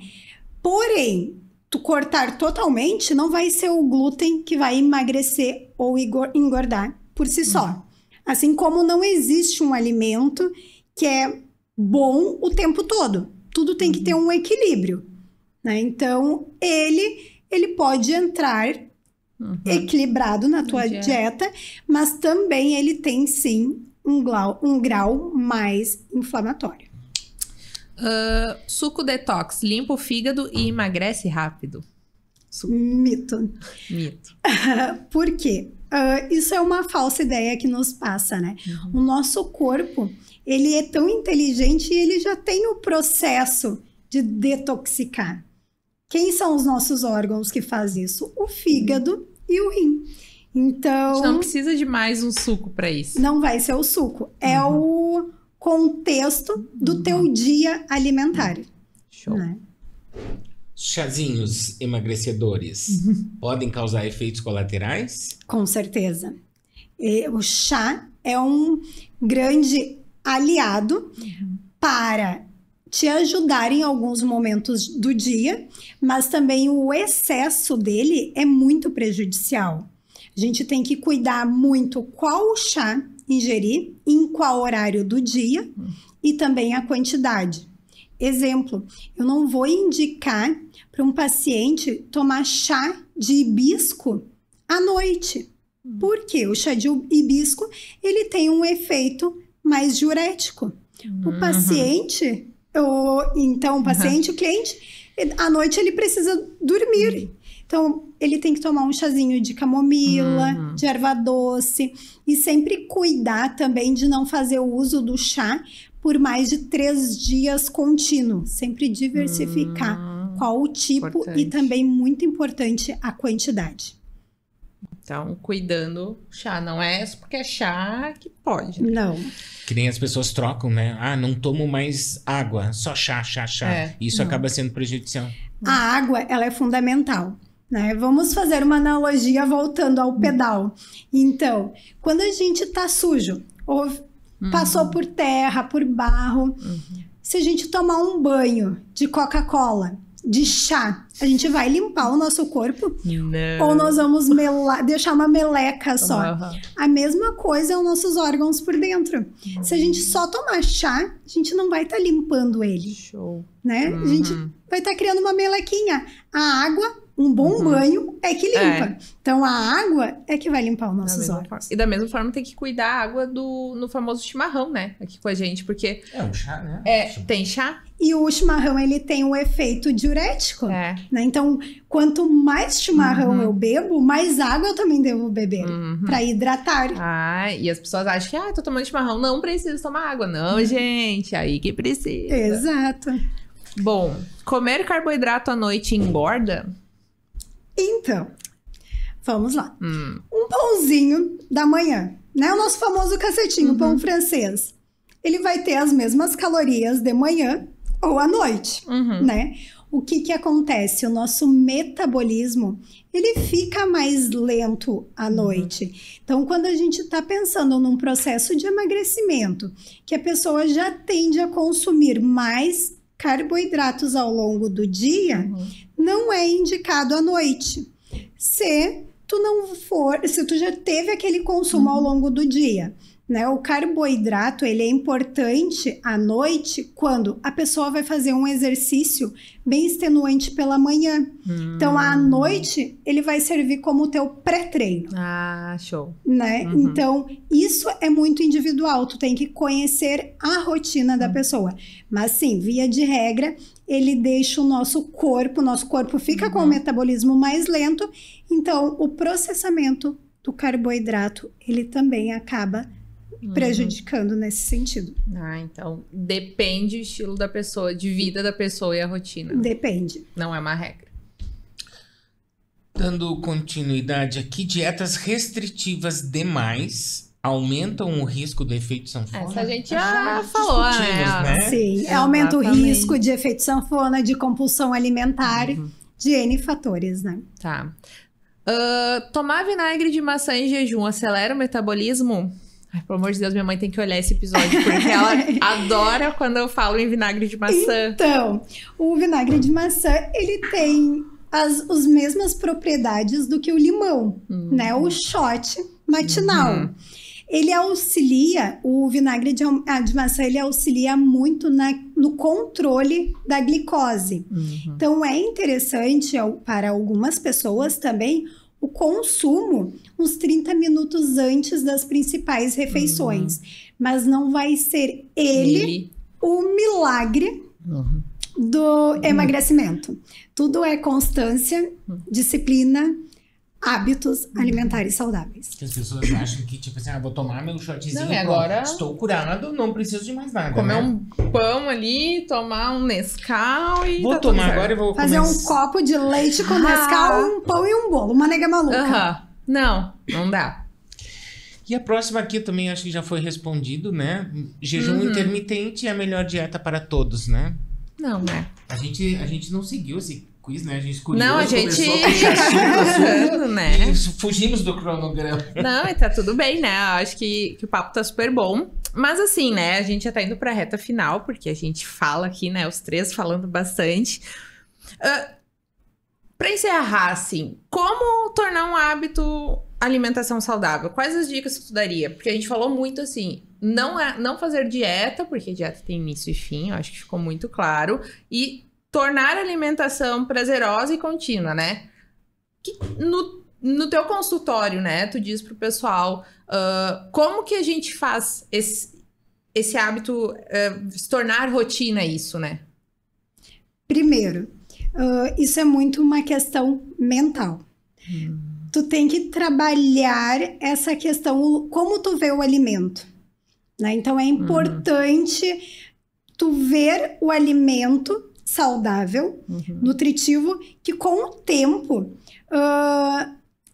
Porém, tu cortar totalmente, não vai ser o glúten que vai emagrecer ou engordar por si só. Assim como não existe um alimento que é bom o tempo todo. Tudo tem que ter um equilíbrio, né? Então, ele pode entrar equilibrado na tua dieta, mas também ele tem, sim, um grau mais inflamatório. Suco detox limpa o fígado e emagrece rápido? Mito. Por quê? Isso é uma falsa ideia que nos passa, né? O nosso corpo, ele é tão inteligente e ele já tem o processo de detoxicar. Quem são os nossos órgãos que faz isso? O fígado e o rim. Então, a gente não precisa de mais um suco para isso. Não vai ser o suco. É o contexto do teu dia alimentar. Show. Né? Chazinhos emagrecedores podem causar efeitos colaterais? Com certeza. O chá é um grande aliado para te ajudar em alguns momentos do dia, mas também o excesso dele é muito prejudicial. A gente tem que cuidar muito qual chá ingerir, em qual horário do dia e também a quantidade. Exemplo, eu não vou indicar para um paciente tomar chá de hibisco à noite. Por quê? O chá de hibisco, ele tem um efeito mais diurético. O paciente, o cliente, à noite ele precisa dormir. Então, ele tem que tomar um chazinho de camomila, de erva doce e sempre cuidar também de não fazer o uso do chá por mais de 3 dias contínuo. Sempre diversificar qual o tipo e também, muito importante, a quantidade. Então, cuidando chá. Não é só porque é chá que pode. Né? Não. Que nem as pessoas trocam, né? Ah, não tomo mais água, só chá. Isso acaba sendo prejudicial. A água, ela é fundamental, né? Vamos fazer uma analogia voltando ao pedal. Então, quando a gente tá sujo, ou passou por terra, por barro, se a gente tomar um banho de Coca-Cola, de chá, a gente vai limpar o nosso corpo? Não. Ou nós vamos deixar uma meleca só? A mesma coisa é os nossos órgãos por dentro. Se a gente só tomar chá, a gente não vai estar limpando ele. Show. Né? A gente vai estar criando uma melequinha. A água, um bom banho é que limpa. Então, a água é que vai limpar os nossos órgãos. E da mesma forma, tem que cuidar a água no famoso chimarrão, né? Aqui com a gente, porque... É um chá, né? Tem chá? E o chimarrão, ele tem um efeito diurético. Né? Então, quanto mais chimarrão eu bebo, mais água eu também devo beber. Para hidratar. E as pessoas acham que, tô tomando chimarrão. Não preciso tomar água. Não, gente. Aí que precisa. Exato. Bom, comer carboidrato à noite engorda? Então, vamos lá. Um pãozinho da manhã, né? O nosso famoso cacetinho, pão francês. Ele vai ter as mesmas calorias de manhã ou à noite, né? O que acontece? O nosso metabolismo, ele fica mais lento à noite. Então, quando a gente está pensando num processo de emagrecimento, que a pessoa já tende a consumir mais carboidratos ao longo do dia, não é indicado à noite. Se se tu já teve aquele consumo ao longo do dia, né? O carboidrato, ele é importante à noite quando a pessoa vai fazer um exercício bem extenuante pela manhã. Então, à noite, ele vai servir como o teu pré-treino. Ah, show. Né? Então, isso é muito individual. Tu tem que conhecer a rotina da pessoa. Mas, sim, via de regra, ele deixa o nosso corpo fica com o metabolismo mais lento. Então, o processamento do carboidrato, ele também acaba prejudicando nesse sentido. Ah, então depende do estilo da pessoa, de vida da pessoa e a rotina. Depende. Não é uma regra. Dando continuidade aqui, dietas restritivas demais aumentam o risco do efeito sanfona? Essa a gente já falou, né? Sim, aumenta o risco de efeito sanfona, de compulsão alimentar, de N fatores, né? Tá. Tomar vinagre de maçã em jejum acelera o metabolismo? Ai, pelo amor de Deus, minha mãe tem que olhar esse episódio, porque ela adora quando eu falo em vinagre de maçã. Então, o vinagre de maçã, ele tem as mesmas propriedades do que o limão, né? O shot matinal. Ele auxilia, o vinagre de maçã, ele auxilia muito no controle da glicose. Então, é interessante para algumas pessoas também o consumo uns 30 minutos antes das principais refeições. Mas não vai ser ele o milagre do emagrecimento. Tudo é constância, disciplina, hábitos alimentares saudáveis. As pessoas acham que, tipo assim, vou tomar meu shotzinho, não, e agora estou curado, não preciso de mais nada. Comer um pão ali, tomar um Nescau e vou tomar agora e vou fazer um copo de leite com Nescau, um pão e um bolo. Uma nega maluca. Não dá. E a próxima aqui também acho que já foi respondido, né? Jejum intermitente é a melhor dieta para todos, né? Não, né? A gente não seguiu esse quiz, né? A gente escolheu. Não, a gente né? E fugimos do cronograma. Não, e tá tudo bem, né? Eu acho que o papo tá super bom. Mas assim, né? A gente já tá indo pra reta final, porque a gente fala aqui, né? Os três falando bastante. Pra encerrar, assim, como tornar um hábito alimentação saudável? Quais as dicas que tu daria? Porque a gente falou muito assim, não fazer dieta, porque dieta tem início e fim, eu acho que ficou muito claro. E tornar a alimentação prazerosa e contínua, né? No teu consultório, né? Tu diz pro pessoal como que a gente faz esse hábito se tornar rotina isso, né? Primeiro, isso é muito uma questão mental. Tu tem que trabalhar essa questão, como tu vê o alimento, né? Então, é importante tu ver o alimento saudável, nutritivo, que com o tempo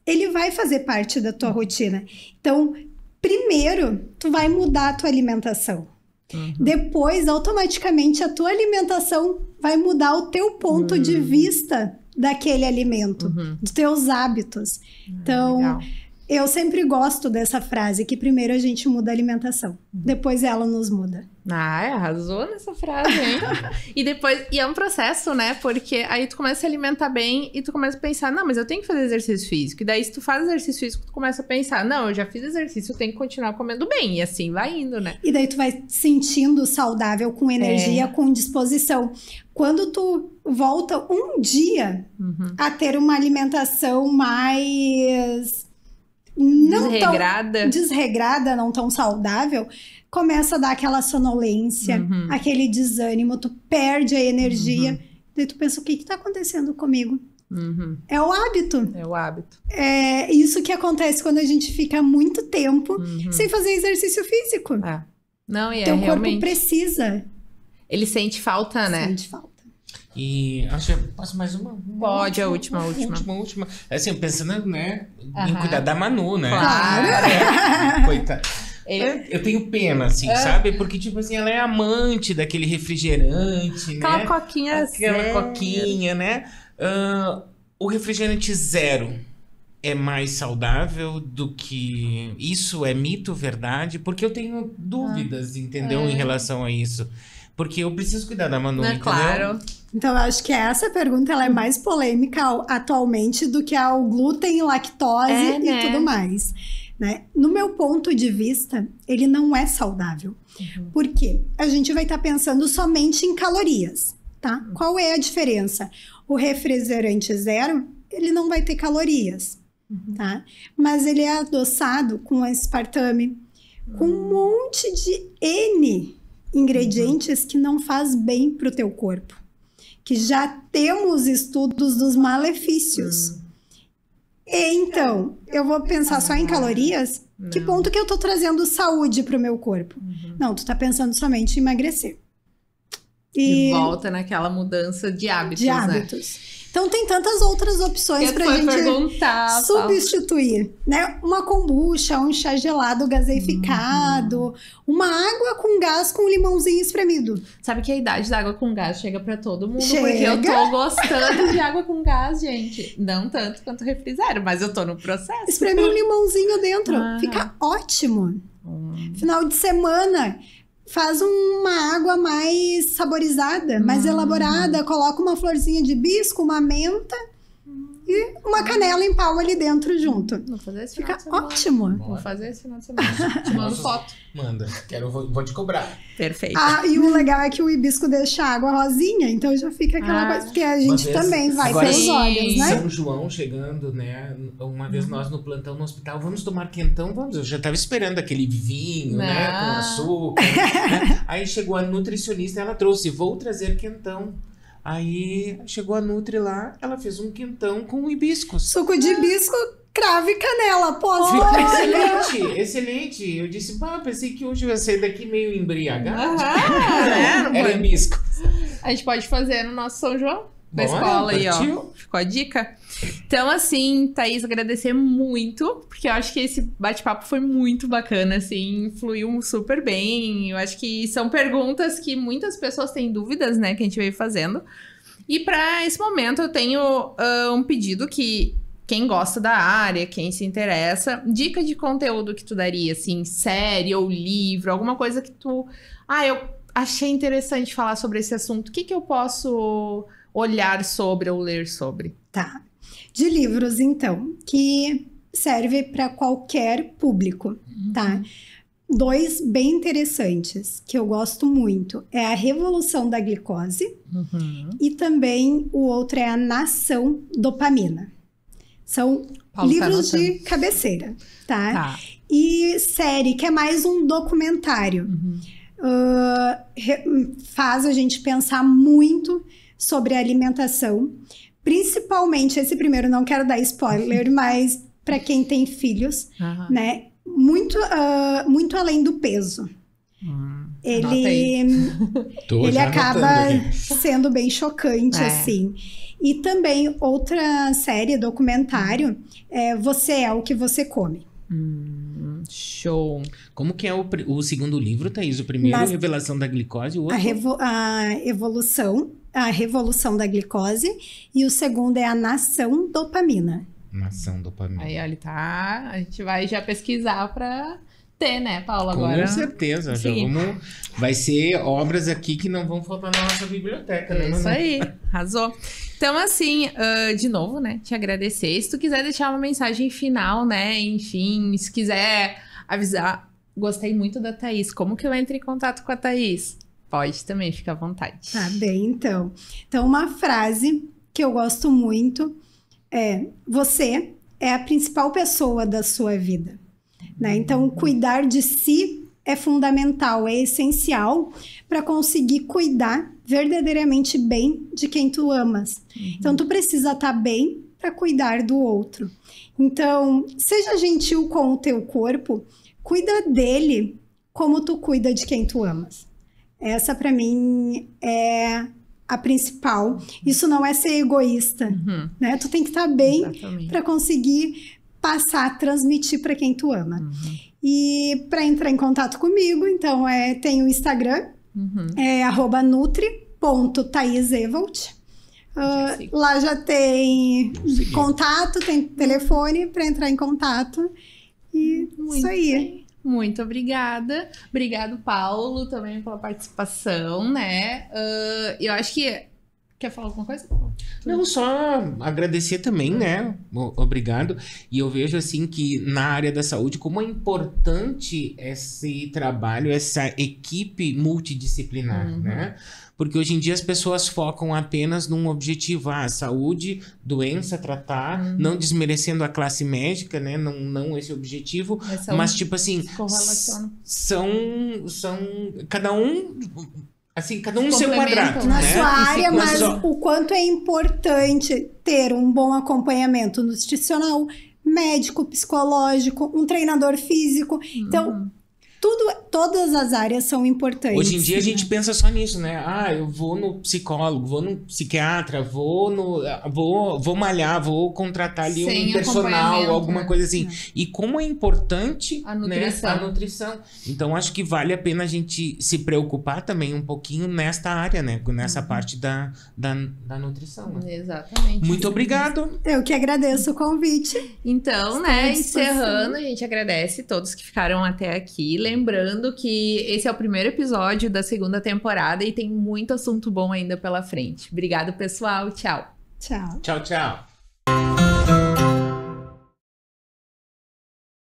ele vai fazer parte da tua rotina. Então, primeiro, tu vai mudar a tua alimentação. Depois, automaticamente, a tua alimentação vai mudar o teu ponto de vista daquele alimento, dos teus hábitos. Então, legal. Eu sempre gosto dessa frase, que primeiro a gente muda a alimentação, depois ela nos muda. Arrasou nessa frase, hein? E é um processo, né? Porque aí tu começa a se alimentar bem e tu começa a pensar, não, mas eu tenho que fazer exercício físico. E daí se tu faz exercício físico, tu começa a pensar, não, eu já fiz exercício, eu tenho que continuar comendo bem. E assim vai indo, né? E daí tu vai sentindo saudável, com energia, com disposição. Quando tu volta um dia a ter uma alimentação mais... desregrada, não tão saudável, começa a dar aquela sonolência, aquele desânimo, tu perde a energia, daí tu pensa, o que tá acontecendo comigo? É o hábito. É o hábito. É isso que acontece quando a gente fica muito tempo sem fazer exercício físico. Não, e teu realmente... corpo precisa. Ele sente falta, né? Sente falta. E acho que posso mais uma? Pode, a última. Assim, pensando, né, em cuidar da Manu, né? Claro. Coitada. Eu tenho pena, assim, sabe? Porque, tipo assim, ela é amante daquele refrigerante, Aquela né? coquinha Coquinha, né? O refrigerante zero é mais saudável do que... Isso é mito, verdade? Porque eu tenho dúvidas, entendeu? Em relação a isso. Porque eu preciso cuidar da Manu, entendeu? Claro. Então, eu acho que essa pergunta ela é mais polêmica atualmente do que ao glúten, lactose e tudo mais. Né? No meu ponto de vista, ele não é saudável. Por quê? A gente vai estar pensando somente em calorias, tá? Qual é a diferença? O refrigerante zero, ele não vai ter calorias, tá? Mas ele é adoçado com aspartame, com um monte de N ingredientes que não faz bem para o teu corpo. Que já temos estudos dos malefícios. E então, eu vou pensar só em calorias? Não. Que ponto que eu tô trazendo saúde pro meu corpo? Não, tu tá pensando somente em emagrecer. E volta naquela mudança de hábitos, né? Então tem tantas outras opções pra gente substituir, né? Uma kombucha, um chá gelado gaseificado, uma água com gás com limãozinho espremido. Sabe que a idade da água com gás chega pra todo mundo, porque eu tô gostando de água com gás, gente. Não tanto quanto refri zero, mas eu tô no processo. Espreme um limãozinho dentro, fica ótimo. Final de semana, faz uma água mais saborizada, mais elaborada, coloca uma florzinha de hibisco, uma menta e uma canela em pau ali dentro junto. Vou fazer esse Fica final de ótimo. semana. Vou fazer esse final de semana. Te mando foto. Manda, vou te cobrar. Perfeito. E o legal é que o hibisco deixa a água rosinha, então já fica aquela coisa, porque a gente também vai pelos olhos, né? São João chegando, né? Uma vez nós no plantão no hospital, vamos tomar quentão? Vamos. Eu já tava esperando aquele vinho, né? Com açúcar. Né? Aí chegou a nutricionista, ela trouxe, vou trazer quentão. Aí chegou a Nutri lá, ela fez um quentão com hibiscos. Suco de hibisco, cravo e canela, posso? Excelente. Eu disse, pensei que hoje eu ia sair daqui meio embriagado. Era hibisco. A gente pode fazer no nosso São João, da escola aí, ó. Ficou a dica? Então, assim, Thaís, agradecer muito, porque eu acho que esse bate-papo foi muito bacana, assim, fluiu super bem. Eu acho que são perguntas que muitas pessoas têm dúvidas, né, que a gente veio fazendo. E para esse momento eu tenho um pedido que quem gosta da área, quem se interessa, dica de conteúdo que tu daria, assim, série ou livro, alguma coisa que tu... eu achei interessante falar sobre esse assunto. O que eu posso olhar sobre ou ler sobre? Tá. De livros, então, que serve para qualquer público, tá? 2 bem interessantes, que eu gosto muito, é A Revolução da Glicose e também o outro é A Nação Dopamina. São livros de cabeceira, tá? E série, que é mais um documentário. Faz a gente pensar muito sobre alimentação. Principalmente esse primeiro, não quero dar spoiler, mas para quem tem filhos, né? Muito além do peso. Ele acaba sendo bem chocante, assim. E também outra série, documentário, Você é o que você come. Show. Como que é o segundo livro, Thaís? O primeiro é a Revelação da Glicose, o outro? A Revolução da Glicose, e o segundo é A Nação Dopamina. Nação Dopamina. Aí, olha, a gente vai já pesquisar pra ter, né, Paula, agora? Com certeza. Já vai ser obras aqui que não vão faltar na nossa biblioteca, né? Isso aí, arrasou. Então, assim, de novo, né, te agradecer. Se tu quiser deixar uma mensagem final, né, enfim, se quiser avisar, gostei muito da Thaís. Como que eu entro em contato com a Thaís? Pode também, fica à vontade. Tá bem, então. Então, uma frase que eu gosto muito é: você é a principal pessoa da sua vida, né? Então, cuidar de si é fundamental, é essencial para conseguir cuidar verdadeiramente bem de quem tu amas. Então, tu precisa estar bem para cuidar do outro. Então, seja gentil com o teu corpo, cuida dele como tu cuida de quem tu amas. Essa, para mim, é a principal. Isso não é ser egoísta, né? Tu tem que estar bem para conseguir passar, transmitir para quem tu ama. E para entrar em contato comigo, então, tem o Instagram, é @nutri.thaisevald. Lá já tem contato, tem telefone para entrar em contato. E isso aí. Muito obrigada. Obrigado, Paulo, também pela participação, né? Eu acho que... Quer falar alguma coisa? Não, só agradecer também, né? Obrigado. E eu vejo, assim, que na área da saúde, como é importante esse trabalho, essa equipe multidisciplinar, né? Porque hoje em dia as pessoas focam apenas num objetivo, saúde, doença, tratar, não desmerecendo a classe médica, né? Não esse objetivo, mas tipo assim, são cada um... Assim, cada um no seu quadrado. Na né? sua área, mas o quanto é importante ter um bom acompanhamento nutricional, médico, psicológico, um treinador físico. Então, todas as áreas são importantes. Hoje em dia a gente pensa só nisso, né? Eu vou no psicólogo, vou no psiquiatra, vou malhar, vou contratar ali um personal, alguma coisa assim. E como é importante a nutrição. Né, a nutrição. Então acho que vale a pena a gente se preocupar também um pouquinho nesta área, né? Nessa parte da nutrição. Né? Exatamente. Muito obrigado. Eu que agradeço o convite. Então, né, encerrando, a gente agradece todos que ficaram até aqui. Lembrando que esse é o primeiro episódio da segunda temporada e tem muito assunto bom ainda pela frente. Obrigado, pessoal. Tchau. Tchau. Tchau, tchau.